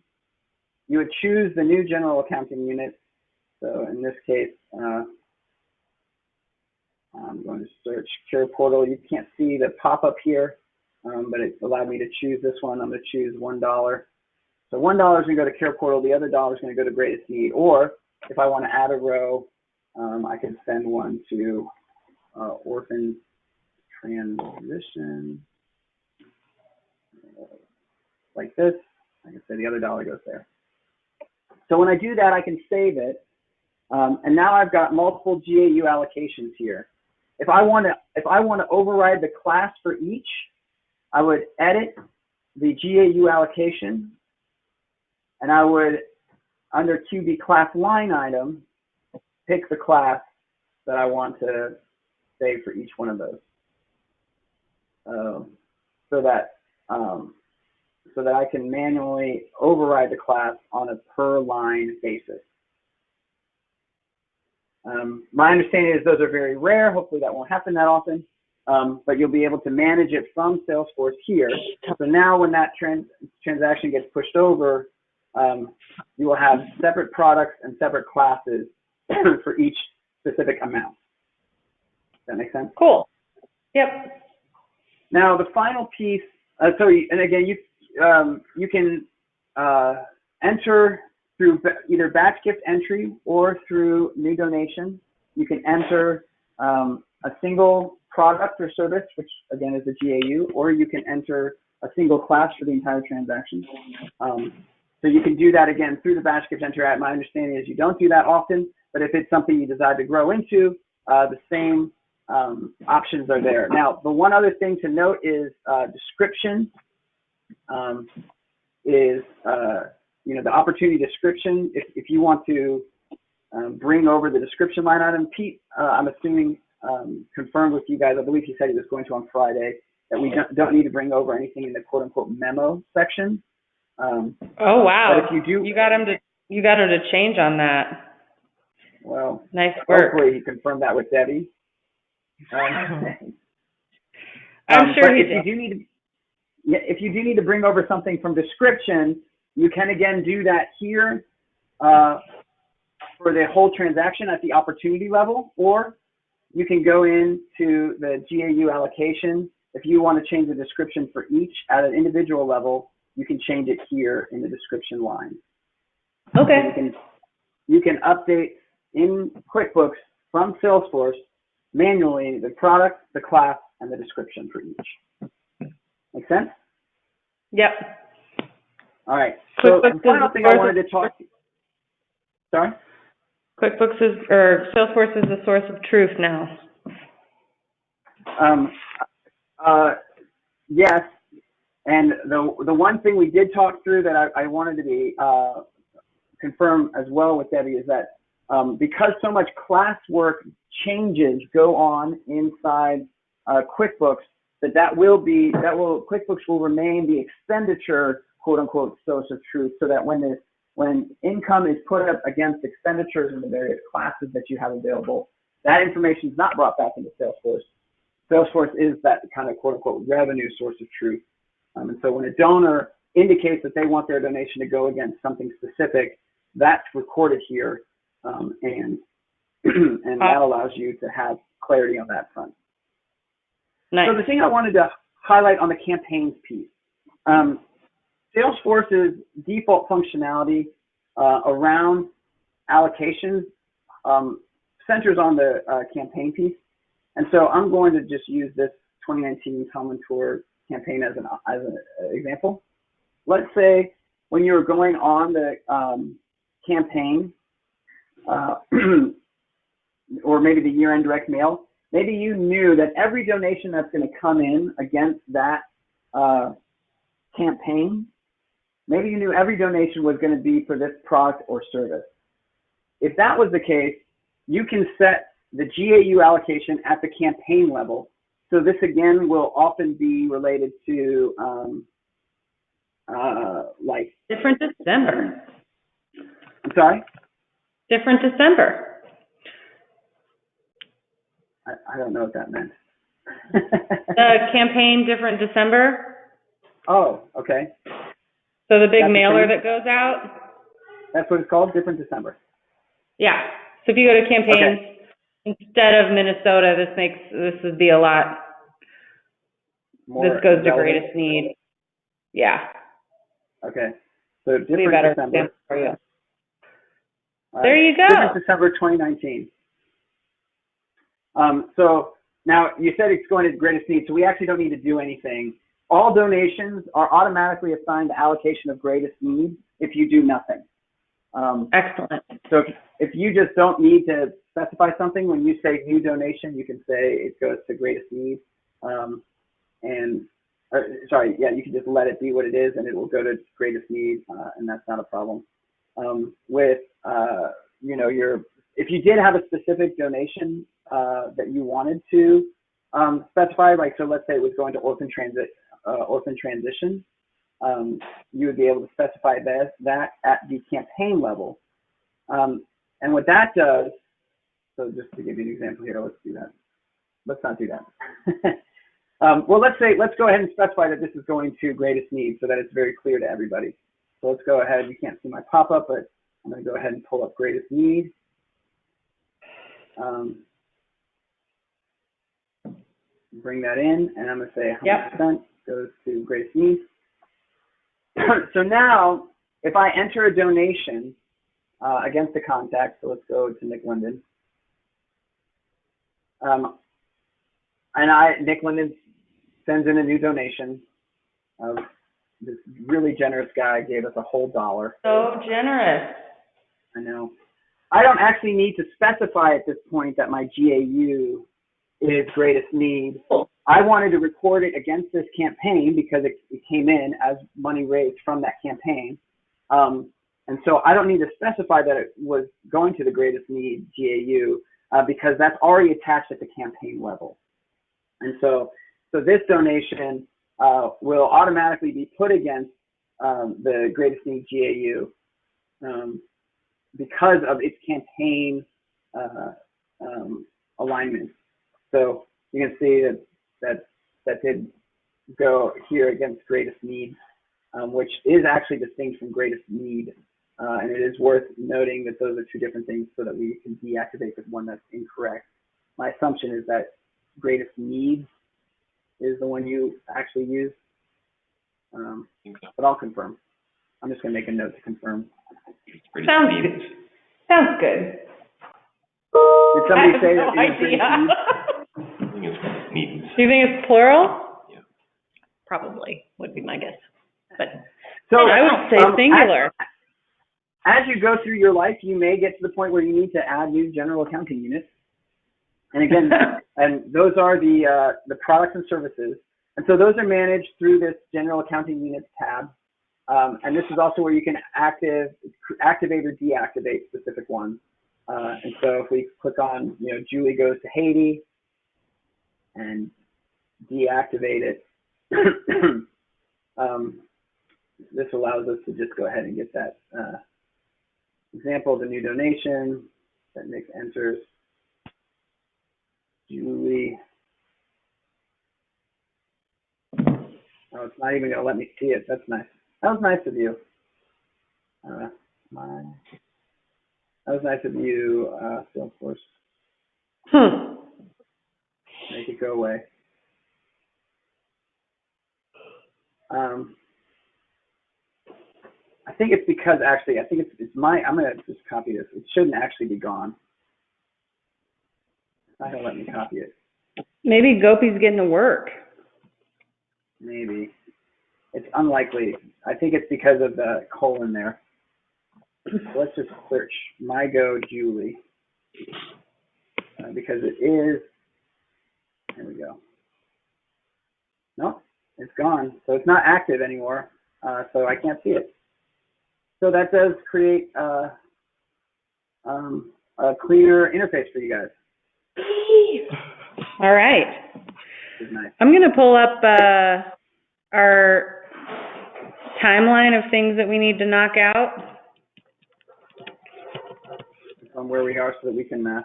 You would choose the new General Accounting Unit. So in this case, I'm going to search Cure Portal. You can't see the pop-up here, but it allowed me to choose this one. I'm going to choose $1. So $1 is going to go to Cure Portal. The other $1 is going to go to Greatest Need. Or if I want to add a row, I can send one to Orphan Transition, like this. I can say the other $1 goes there. So when I do that, I can save it. And now I've got multiple GAU allocations here. If I want to override the class for each, I would edit the GAU allocation, and I would, under QB class line item, pick the class that I want to save for each one of those, so that I can manually override the class on a per line basis. My understanding is those are very rare. Hopefully that won't happen that often, but you'll be able to manage it from Salesforce here. So now when that transaction gets pushed over, you will have separate products and separate classes for each specific amount. Does that make sense? Cool. Yep. Now the final piece, and again, you can enter through either batch gift entry or through new donation. You can enter a single product or service, which again is a GAU, or you can enter a single class for the entire transaction. So you can do that again through the batch gift entry. My understanding is you don't do that often, but if it's something you decide to grow into, the same options are there. Now, the one other thing to note is description is the opportunity description. If you want to bring over the description line item, Pete, I'm assuming confirmed with you guys. I believe he said he was going to on Friday that we don't need to bring over anything in the quote unquote memo section. Oh wow! But if you do, you got him to change on that. Well, nice work. Hopefully he confirmed that with Debbie. I'm sure he did. If you do need to bring over something from description, you can again do that here for the whole transaction at the opportunity level, or you can go into the GAU allocation. If you want to change the description for each at an individual level, you can change it here in the description line. Okay. So you can update in QuickBooks from Salesforce manually the product, the class, and the description for each. Make sense? Yep. All right. So the final thing I wanted to talk. Sorry? QuickBooks or Salesforce is the source of truth now. Yes. And the one thing we did talk through that I wanted to be confirm as well with Debbie is that because so much class work changes go on inside QuickBooks, QuickBooks will remain the expenditure quote unquote source of truth, so that when income is put up against expenditures in the various classes that you have available, that information is not brought back into Salesforce. Salesforce is that kind of quote unquote revenue source of truth. And so when a donor indicates that they want their donation to go against something specific, that's recorded here, and that allows you to have clarity on that front. Nice. So the thing I wanted to highlight on the campaigns piece, Salesforce's default functionality around allocations centers on the campaign piece. And so I'm going to just use this 2019 Common Tour campaign as an example. Let's say when you're going on the campaign, or maybe the year-end direct mail, maybe you knew that every donation that's going to come in against that campaign, maybe you knew every donation was going to be for this product or service. If that was the case, you can set the GAU allocation at the campaign level. So this again will often be related to like. Different December. I'm sorry? Different December. I don't know what that meant. The campaign different December. Oh, okay. So the big That's the mailer same? that goes out. That's what it's called, different December. Yeah. So if you go to campaigns instead of Minnesota, this would be a lot. More This goes to relevant. greatest need. Yeah. Okay. So Be a different better December. example for you. All There right. you go. Different December 2019. So now you said it's going to greatest need, so we actually don't need to do anything. All donations are automatically assigned the allocation of greatest need if you do nothing. Excellent. So if you just don't need to specify something, when you say new donation, you can say it goes to greatest need. You can just let it be what it is, and it will go to greatest need, and that's not a problem. If you did have a specific donation that you wanted to specify, like, so let's say it was going to orphan transition, you would be able to specify that at the campaign level. And what that does, so just to give you an example here, let's do that. Let's not do that. Well, let's go ahead and specify that this is going to greatest need so that it's very clear to everybody. So let's go ahead. You can't see my pop-up, but I'm going to go ahead and pull up greatest need. Bring that in, and I'm going to say 100% goes to greatest need. So now, if I enter a donation against a contact, so let's go to Nick Linden. Nick Linden sends in a new donation. This really generous guy gave us a whole $1. So generous. I know. I don't actually need to specify at this point that my GAU is greatest need. I wanted to record it against this campaign because it came in as money raised from that campaign. And so I don't need to specify that it was going to the greatest need GAU because that's already attached at the campaign level. And so this donation will automatically be put against the greatest need GAU because of its campaign alignment. So you can see that did go here against greatest need, which is actually distinct from greatest need. And it is worth noting that those are two different things so that we can deactivate the one that's incorrect. My assumption is that greatest need is the one you actually use, but I'll confirm. I'm just going to make a note to confirm. Sounds good. Sounds good. Did somebody say that? I have no idea. I think it's needs. Do you think it's plural? Yeah. Probably would be my guess. But So I would say singular. As you go through your life, you may get to the point where you need to add new general accounting units. And again, and those are the products and services. And so those are managed through this general accounting units tab. And this is also where you can activate or deactivate specific ones. And so if we click on, Julie goes to Haiti and deactivate it, this allows us to just go ahead and get that example of the new donation that Nick enters. Julie. Oh, it's not even going to let me see it. That's nice. That was nice of you. That was nice of you, Salesforce. Make it go away. I think it's because actually, I'm going to just copy this. It shouldn't actually be gone. It's not going to let me copy it. Maybe Gopi's getting to work. Maybe. It's unlikely. I think it's because of the colon there. So let's just search MyGo Julie because it is. There we go. Nope, it's gone. So it's not active anymore. So I can't see it. So that does create a clear interface for you guys. Alrighty. All right. Good night. I'm gonna pull up, our timeline of things that we need to knock out. On where we are so that we can,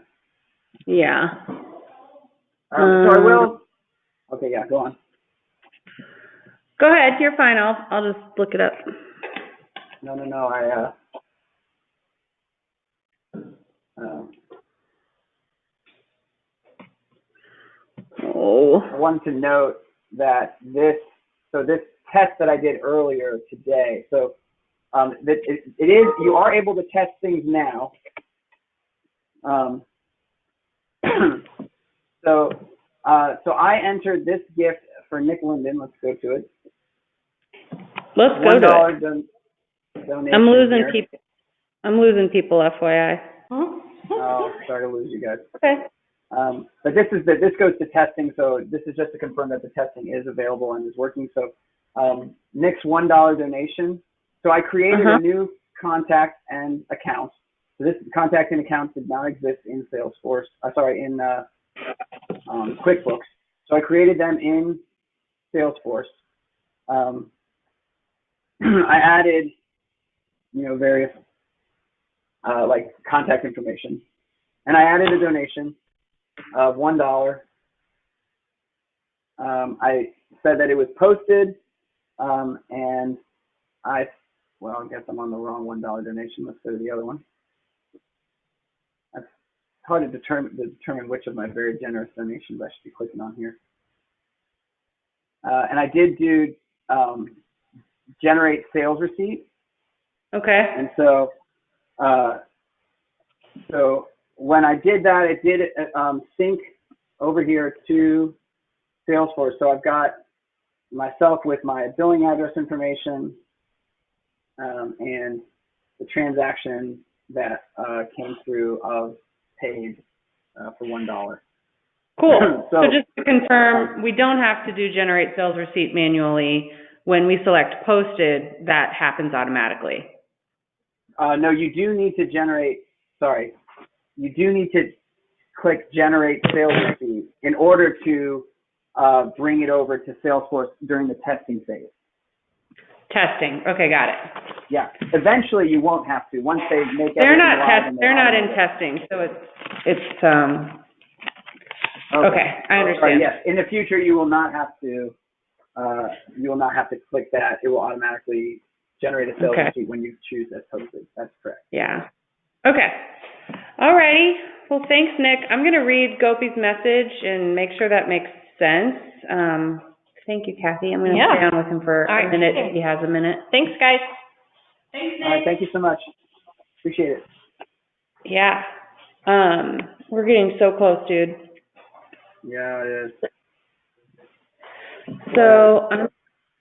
Yeah. so I will, okay, yeah, go on. Go ahead, you're fine, I'll just look it up. No, I wanted to note that this test that I did earlier today, so that it is, you are able to test things now. So I entered this gift for Nick Linden. Let's go to it. Let's go to it. Donation I'm losing here. people. I'm losing people, FYI. Oh, sorry to lose you guys. Okay. But this goes to testing, so this is just to confirm that the testing is available and is working. So Nick's $1 donation. So I created a new contact and account. So this contact and account did not exist in Salesforce. In QuickBooks. So I created them in Salesforce. I added, various like contact information, and I added a donation of $1. I said that it was posted, and I guess I'm on the wrong $1 donation. Let's go to the other one. It's hard to determine which of my very generous donations I should be clicking on here. And I did do generate sales receipt. Okay. And so when I did that, it did sync over here to Salesforce. So I've got myself with my billing address information and the transaction that came through of paid for $1. Cool. So So just to confirm, we don't have to do generate sales receipt manually. When we select posted, that happens automatically. No, you do need to click generate sales receipt in order to bring it over to Salesforce during the testing phase. Testing. Okay, got it. Yeah. Eventually, you won't have to. Once they make They're everything not live and they're not in automate it. testing, so okay, I understand. Sorry, yes. In the future, you will not have to click that. It will automatically generate a sales receipt when you choose as posted. That's correct. Yeah. Okay. All righty. Well, thanks, Nick. I'm going to read Gopi's message and make sure that makes sense. Thank you, Kathy. I'm going to stay on with him for a minute if he has a minute. Thanks, guys. Thanks, Nick. All right. Thank you so much. Appreciate it. Yeah. We're getting so close, dude. Yeah, it is. So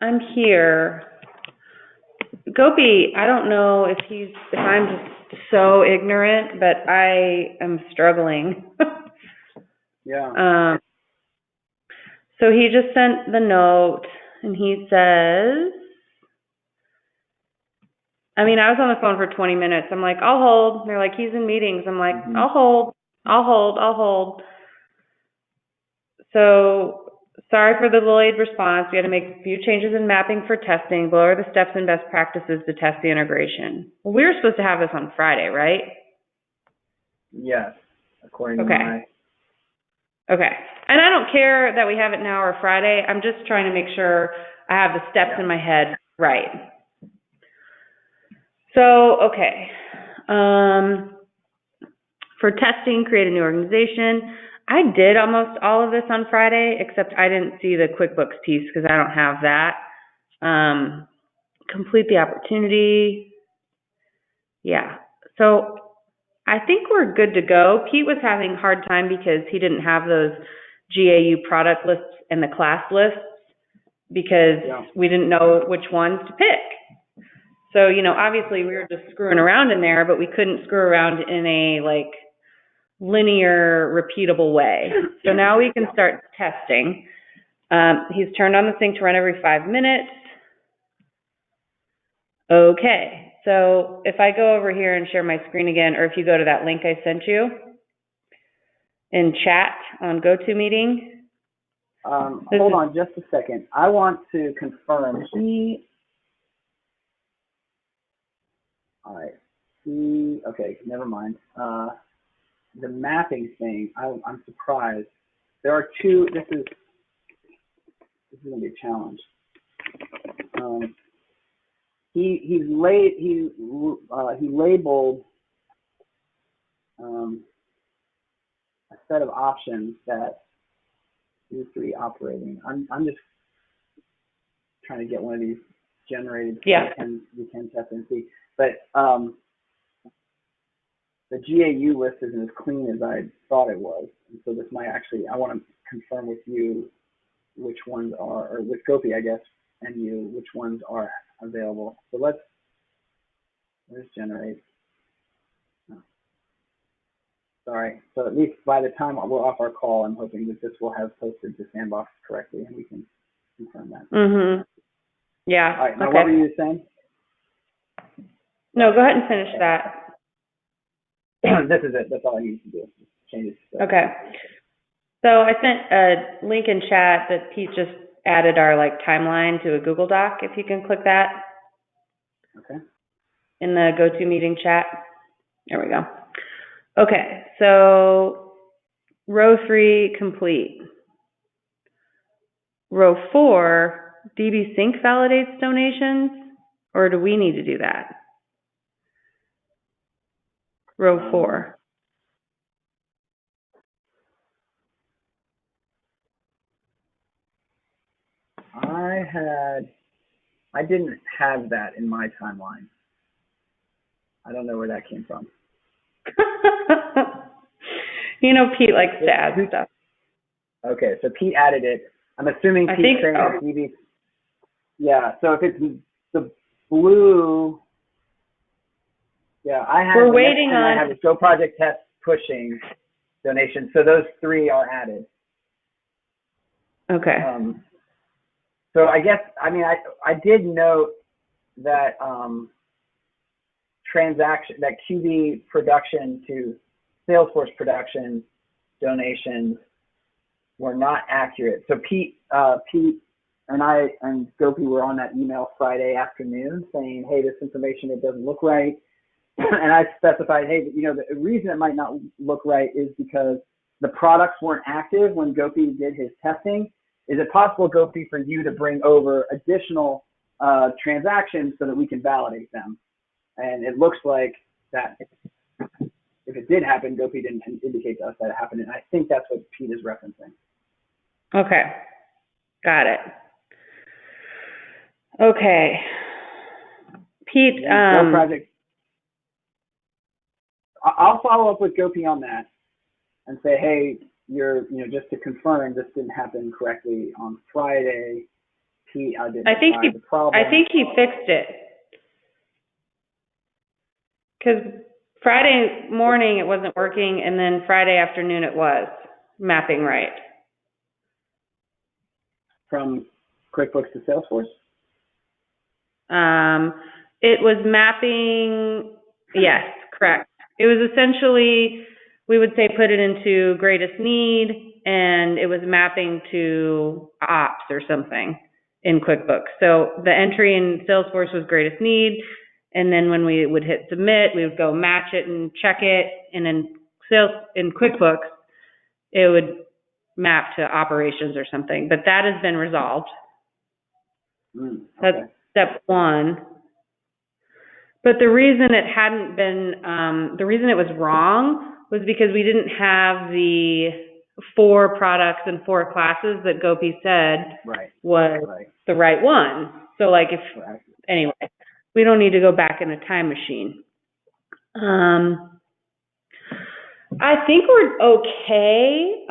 I'm here. Gopi, I don't know if I'm just so ignorant, but I am struggling. Yeah. So he just sent the note, and he says, I was on the phone for 20 minutes. I'm like, I'll hold. They're like, he's in meetings. I'm like, I'll hold. So, sorry for the delayed response. We had to make a few changes in mapping for testing. Below are the steps and best practices to test the integration. Well, we were supposed to have this on Friday, right? Yes, according to my. Okay. And I don't care that we have it now or Friday. I'm just trying to make sure I have the steps in my head right. So, okay. For testing, create a new organization. I did almost all of this on Friday, except I didn't see the QuickBooks piece because I don't have that. Complete the opportunity. Yeah. So I think we're good to go. Pete was having a hard time because he didn't have those GAU product lists and the class lists because we didn't know which ones to pick. So, obviously we were just screwing around in there, but we couldn't screw around in a linear, repeatable way. So now we can start testing. He's turned on the thing to run every 5 minutes. Okay, so if I go over here and share my screen again, or if you go to that link I sent you, in chat on GoToMeeting. Hold on just a second. I want to confirm. All right. Okay, never mind. The mapping thing, I'm surprised. There are two. This is going to be a challenge. He labeled a set of options that 2, 3 operating. I'm just trying to get one of these generated so Yeah. we can test and see. But the GAU list isn't as clean as I thought it was, and so this might actually. I want to confirm with you which ones are, or with Sfqb, I guess, and you, which ones are available. So let's generate. Oh, sorry. So at least by the time we're off our call, I'm hoping that this will have posted to Sandbox correctly, and we can confirm that. Mm-hmm. Yeah. All right. Now, okay. what were you saying? No, go ahead and finish that. This is it. That's all I need to do. Change it. Okay. So I sent a link in chat that Pete just added our timeline to a Google Doc. If you can click that. Okay. In the GoToMeeting chat. There we go. Okay. So row 3 complete. Row 4, DB Sync validates donations, or do we need to do that? Row 4. I didn't have that in my timeline. I don't know where that came from. Pete likes to add stuff. Okay, so Pete added it. I'm assuming Pete's saying that DB. Yeah, so if it's the blue, yeah, I have. We're waiting on. I have a Go Project Test pushing donations, so those 3 are added. Okay. So I guess, I did note that that QB production to Salesforce production donations were not accurate. So Pete and I and Sfqb were on that email Friday afternoon saying, hey, this information, it doesn't look right. And I specified, hey, the reason it might not look right is because the products weren't active when Sfqb did his testing. Is it possible, Sfqb, for you to bring over additional transactions so that we can validate them? And it looks like that if it did happen, Sfqb didn't indicate to us that it happened. And I think that's what Pete is referencing. Okay. Got it. Okay. Pete, Go Project. I'll follow up with Sfqb on that and say, hey, just to confirm, this didn't happen correctly on Friday. Pete identified the problem. I think he fixed it. Because Friday morning it wasn't working, and then Friday afternoon it was mapping right. From QuickBooks to Salesforce? It was mapping, yes, correct. It was essentially, we would say put it into greatest need, and it was mapping to ops or something in QuickBooks. So the entry in Salesforce was greatest need, and then when we would hit submit, we would go match it and check it, and in QuickBooks, it would map to operations or something. But that has been resolved. Okay. That's step 1. But the reason it hadn't been, the reason it was wrong was because we didn't have the 4 products and 4 classes that Gopi said was the right one. So anyway, we don't need to go back in a time machine. I think we're okay.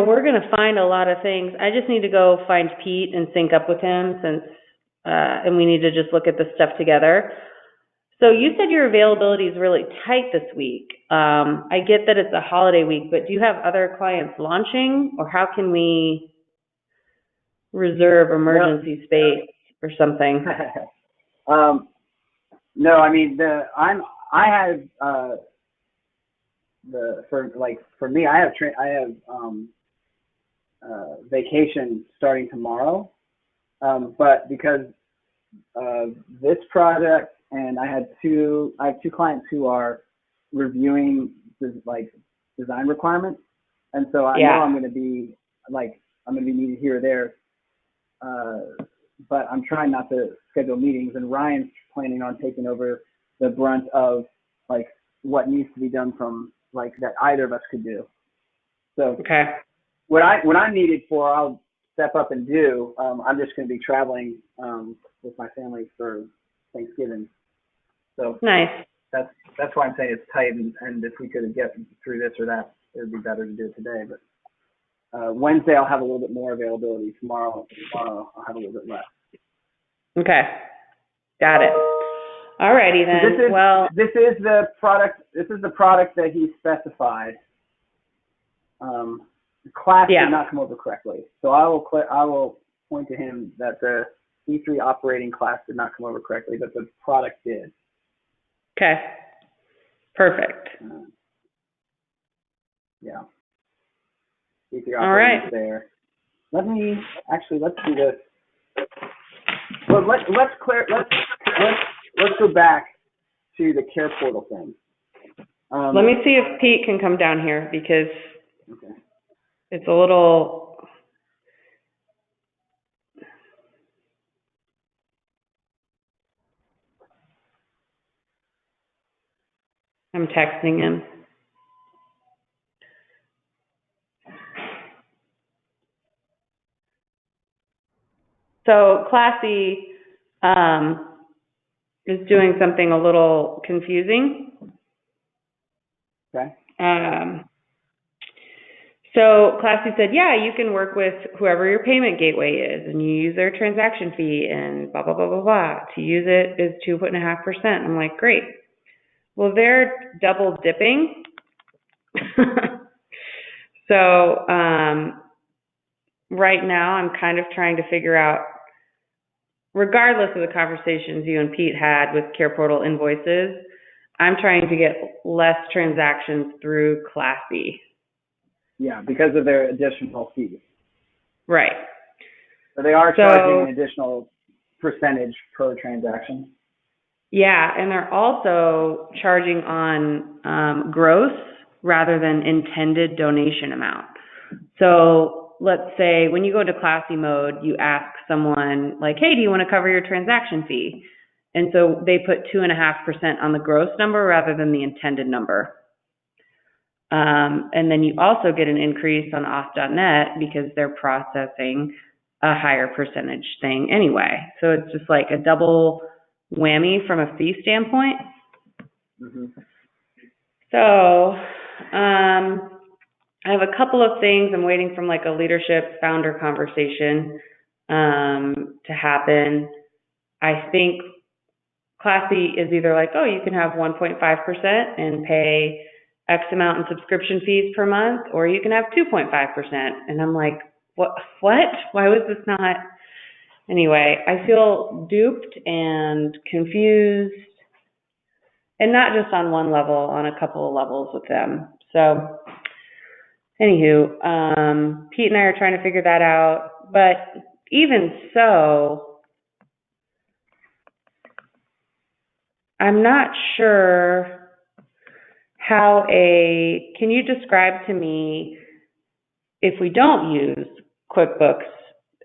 We're going to find a lot of things. I just need to go find Pete and sync up with him and we need to just look at this stuff together. So you said your availability is really tight this week. I get that it's a holiday week, but do you have other clients launching, or how can we reserve emergency space or something? No, I mean, I have for me, I have vacation starting tomorrow, but because of this project, and I have two clients who are reviewing design requirements, and so I know I'm going to be needed here or there, but I'm trying not to schedule meetings, and Ryan's planning on taking over the brunt of what needs to be done from that either of us could do. So Okay. what I'm needed for, I'll step up and do. I'm just going to be traveling with my family for Thanksgiving. So Nice. that's why I'm saying it's tight, and if we could get through this or that, it would be better to do it today. But Wednesday I'll have a little bit more availability. Tomorrow I'll have a little bit less. Okay. Got it. Alrighty then. This is the product that he specified. The class did not come over correctly, so I will point to him that the E3 operating class did not come over correctly, but the product did. Okay. Perfect. Yeah. E3 All right. operating is there. Let's do this. Well, let's go back to the care portal thing. Let me see if Pete can come down here because Okay. it's a little. I'm texting him. So Classy is doing something a little confusing. Okay. So Classy said, yeah, you can work with whoever your payment gateway is, and you use their transaction fee and blah, blah, blah, blah, blah. To use it is 2.5%. I'm like, great. Well, they're double dipping. So right now I'm kind of trying to figure out, regardless of the conversations you and Pete had with Care Portal invoices, I'm trying to get less transactions through Classy. Yeah, because of their additional fees. Right. So they are charging an additional percentage per transaction. Yeah, and they're also charging on gross rather than intended donation amount. So let's say when you go to Classy mode, you ask someone like, hey, do you want to cover your transaction fee? And so they put 2.5% on the gross number rather than the intended number. And then you also get an increase on auth.net because they're processing a higher percentage thing anyway. So it's just like a double whammy from a fee standpoint. Mm-hmm. So I have a couple of things. I'm waiting from like a leadership founder conversation to happen. I think Classy is either like, oh, you can have 1.5% and pay X amount in subscription fees per month, or you can have 2.5%. And I'm like, what? Why was this not? Anyway, I feel duped and confused, and not just on one level, on a couple of levels with them. So anywho, Pete and I are trying to figure that out. But even so, I'm not sure can you describe to me, if we don't use QuickBooks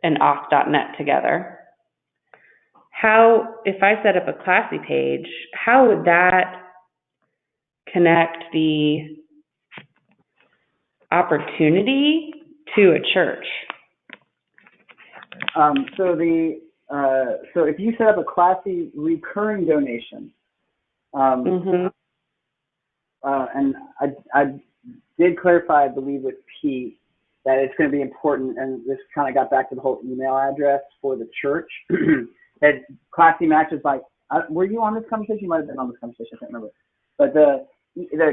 and auth.net together, if I set up a Classy page, how would that connect the opportunity to a church? So if you set up a Classy recurring donation, and I did clarify, I believe, with Pete that it's going to be important, and this kind of got back to the whole email address for the church. That Classy matches were you on this conversation? You might have been on this conversation, I can't remember. But the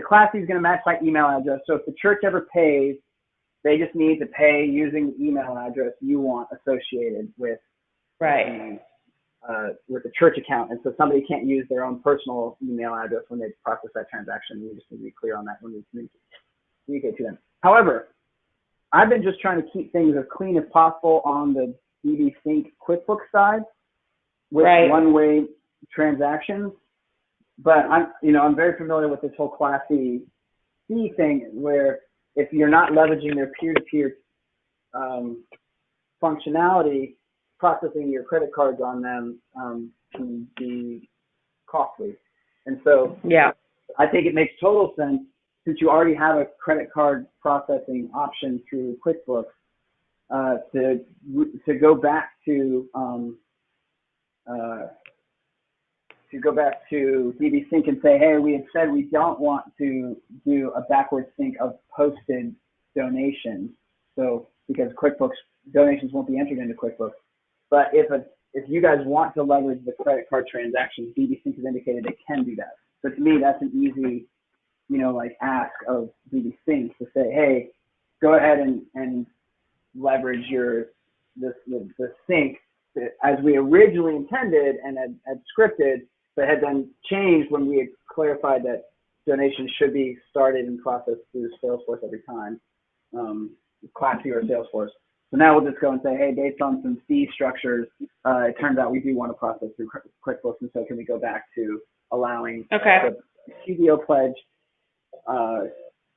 Classy is going to match by email address. So if the church ever pays, they just need to pay using the email address you want associated with. Right. with a church account, and so somebody can't use their own personal email address when they process that transaction. We just need to be clear on that when we communicate to them. However, I've been just trying to keep things as clean as possible on the DB Sync QuickBooks side with one-way transactions. But I'm very familiar with this whole Class C thing, where if you're not leveraging their peer-to-peer functionality, processing your credit cards on them can be costly. And so I think it makes total sense, since you already have a credit card processing option through QuickBooks, to go back to DB Sync and say, hey, we had said we don't want to do a backward sync of posted donations, so because QuickBooks donations won't be entered into QuickBooks. But if you guys want to leverage the credit card transactions, DB Sync has indicated they can do that. So to me, that's an easy, ask of DB Sync to say, hey, go ahead and leverage the sync as we originally intended and had scripted, but had then changed when we had clarified that donations should be started and processed through Salesforce every time, Class C or Salesforce. So now we'll just go and say, hey, based on some fee structures, it turns out we do want to process through QuickBooks, and so can we go back to allowing the QBO pledge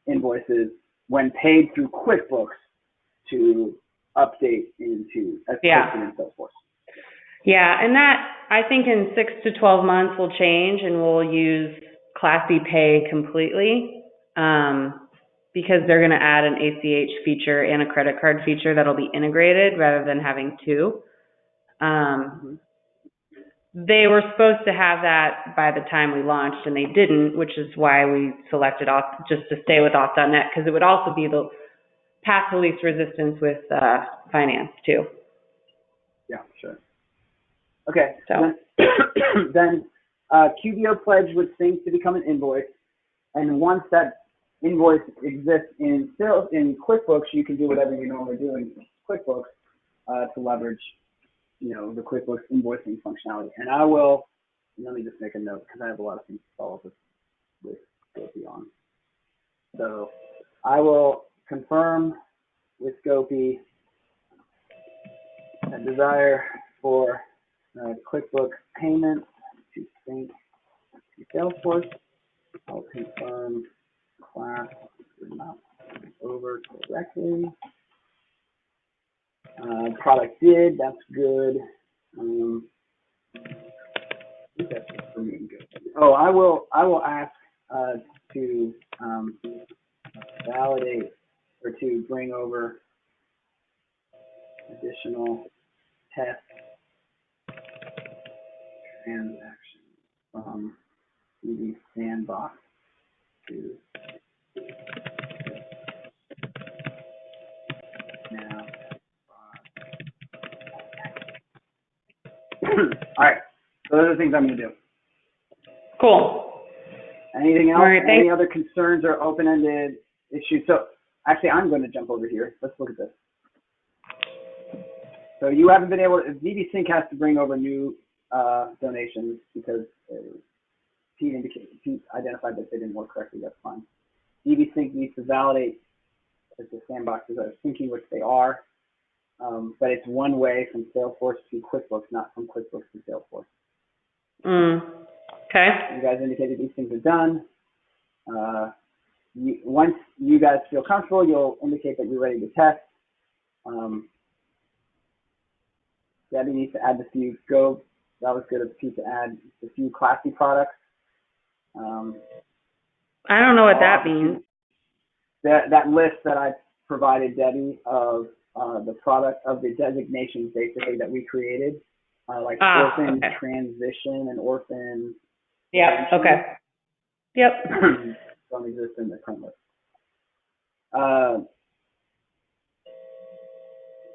invoices when paid through QuickBooks to update into in Salesforce. Yeah, and that, I think in 6 to 12 months will change, and we'll use Class C Pay completely, because they're going to add an ACH feature and a credit card feature that'll be integrated rather than having two. They were supposed to have that by the time we launched, and they didn't, which is why we selected just to stay with Auth.net, because it would also be the path to least resistance with finance too. Yeah, sure. Okay, so then QBO pledge would sync to become an invoice, and once that invoice exists in QuickBooks, you can do whatever you normally do in QuickBooks to leverage, the QuickBooks invoicing functionality. And let me just make a note, because I have a lot of things to follow up with Scopy on. So I will confirm with Scopy a desire for QuickBooks payments to sync to Salesforce. I'll confirm class is not over correctly. Product did, that's good. That's pretty good. Oh, I will ask to validate or to bring over additional test transactions from the sandbox to now. All right, so those are the things I'm going to do. Cool. Anything else? All right, Any other concerns or open-ended issues? So actually, I'm going to jump over here. Let's look at this. So you haven't been able to, DB Sync has to bring over new donations because Pete identified that they didn't work correctly. That's fine. DB Sync needs to validate that the sandboxes are syncing, which they are, but it's one way from Salesforce to QuickBooks, not from QuickBooks to Salesforce. Okay. You guys indicated these things are done. Once you guys feel comfortable, you'll indicate that you're ready to test. Debbie needs to add the few that was good of Pete to add the few classy products. I don't know what that means. That list that I provided Debbie of the product of the designations basically that we created, like orphan transition and orphan. Yeah. Okay. Yep. Don't exist in the current list.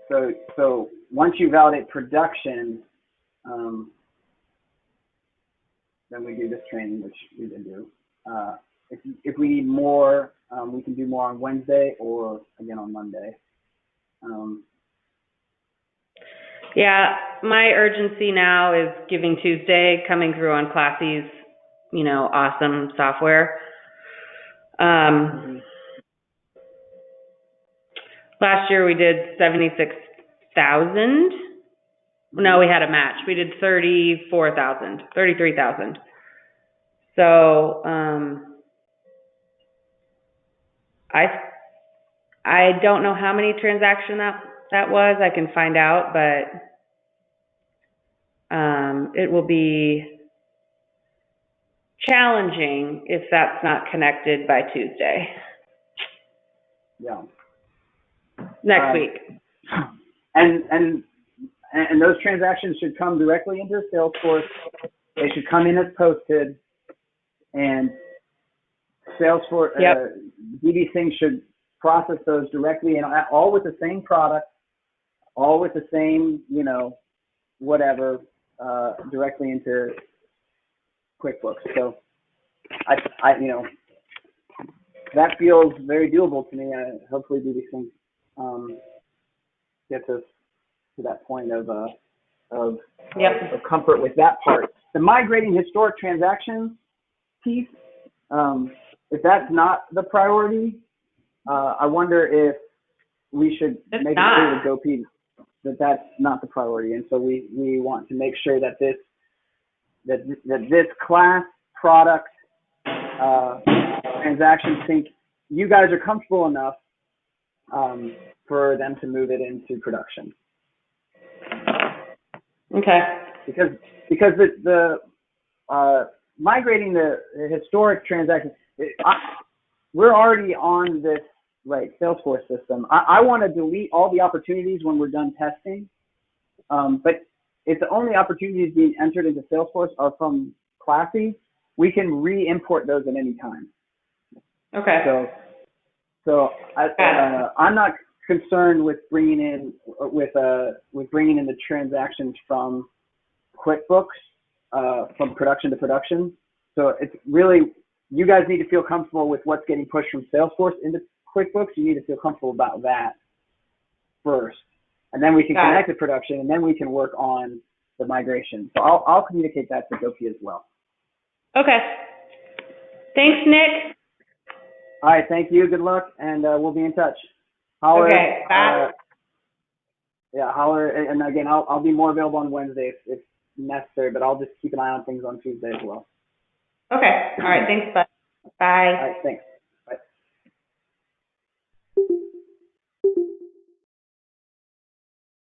So once you validate production, then we do this training, which we did do. If we need more, we can do more on Wednesday or again on Monday. Yeah, my urgency now is Giving Tuesday coming through on Classy's, awesome software. Last year we did 76,000. No, we had a match. We did 33,000. So, I don't know how many transactions that was. I can find out, but it will be challenging if that's not connected by Tuesday Yeah. next week. And those transactions should come directly into Salesforce. They should come in as posted, and Salesforce, DB Sync should process those directly, and all with the same product, all with the same, whatever, directly into QuickBooks. So that feels very doable to me. Hopefully DB Sync gets us to that point of comfort with that part. The migrating historic transactions piece, if that's not the priority, I wonder if we should make it clear to GoP that that's not the priority, and so we want to make sure that this class product transaction sync, you guys are comfortable enough for them to move it into production. Okay. Because the migrating the historic transactions, we're already on this Salesforce system. I want to delete all the opportunities when we're done testing, but if the only opportunities being entered into Salesforce are from Classy, we can re-import those at any time. Okay. So I'm not concerned with bringing in the transactions from QuickBooks from production to production. So it's really, you guys need to feel comfortable with what's getting pushed from Salesforce into QuickBooks. You need to feel comfortable about that first, and then we can connect to production, and then we can work on the migration. So I'll communicate that to GoP as well. Okay. Thanks, Nick. All right, thank you. Good luck, and we'll be in touch. Holler, okay. Bye. Holler, and again, I'll be more available on Wednesday if necessary, but I'll just keep an eye on things on Tuesday as well. Okay. All right. Thanks, bud. Bye. All right, thanks. Bye.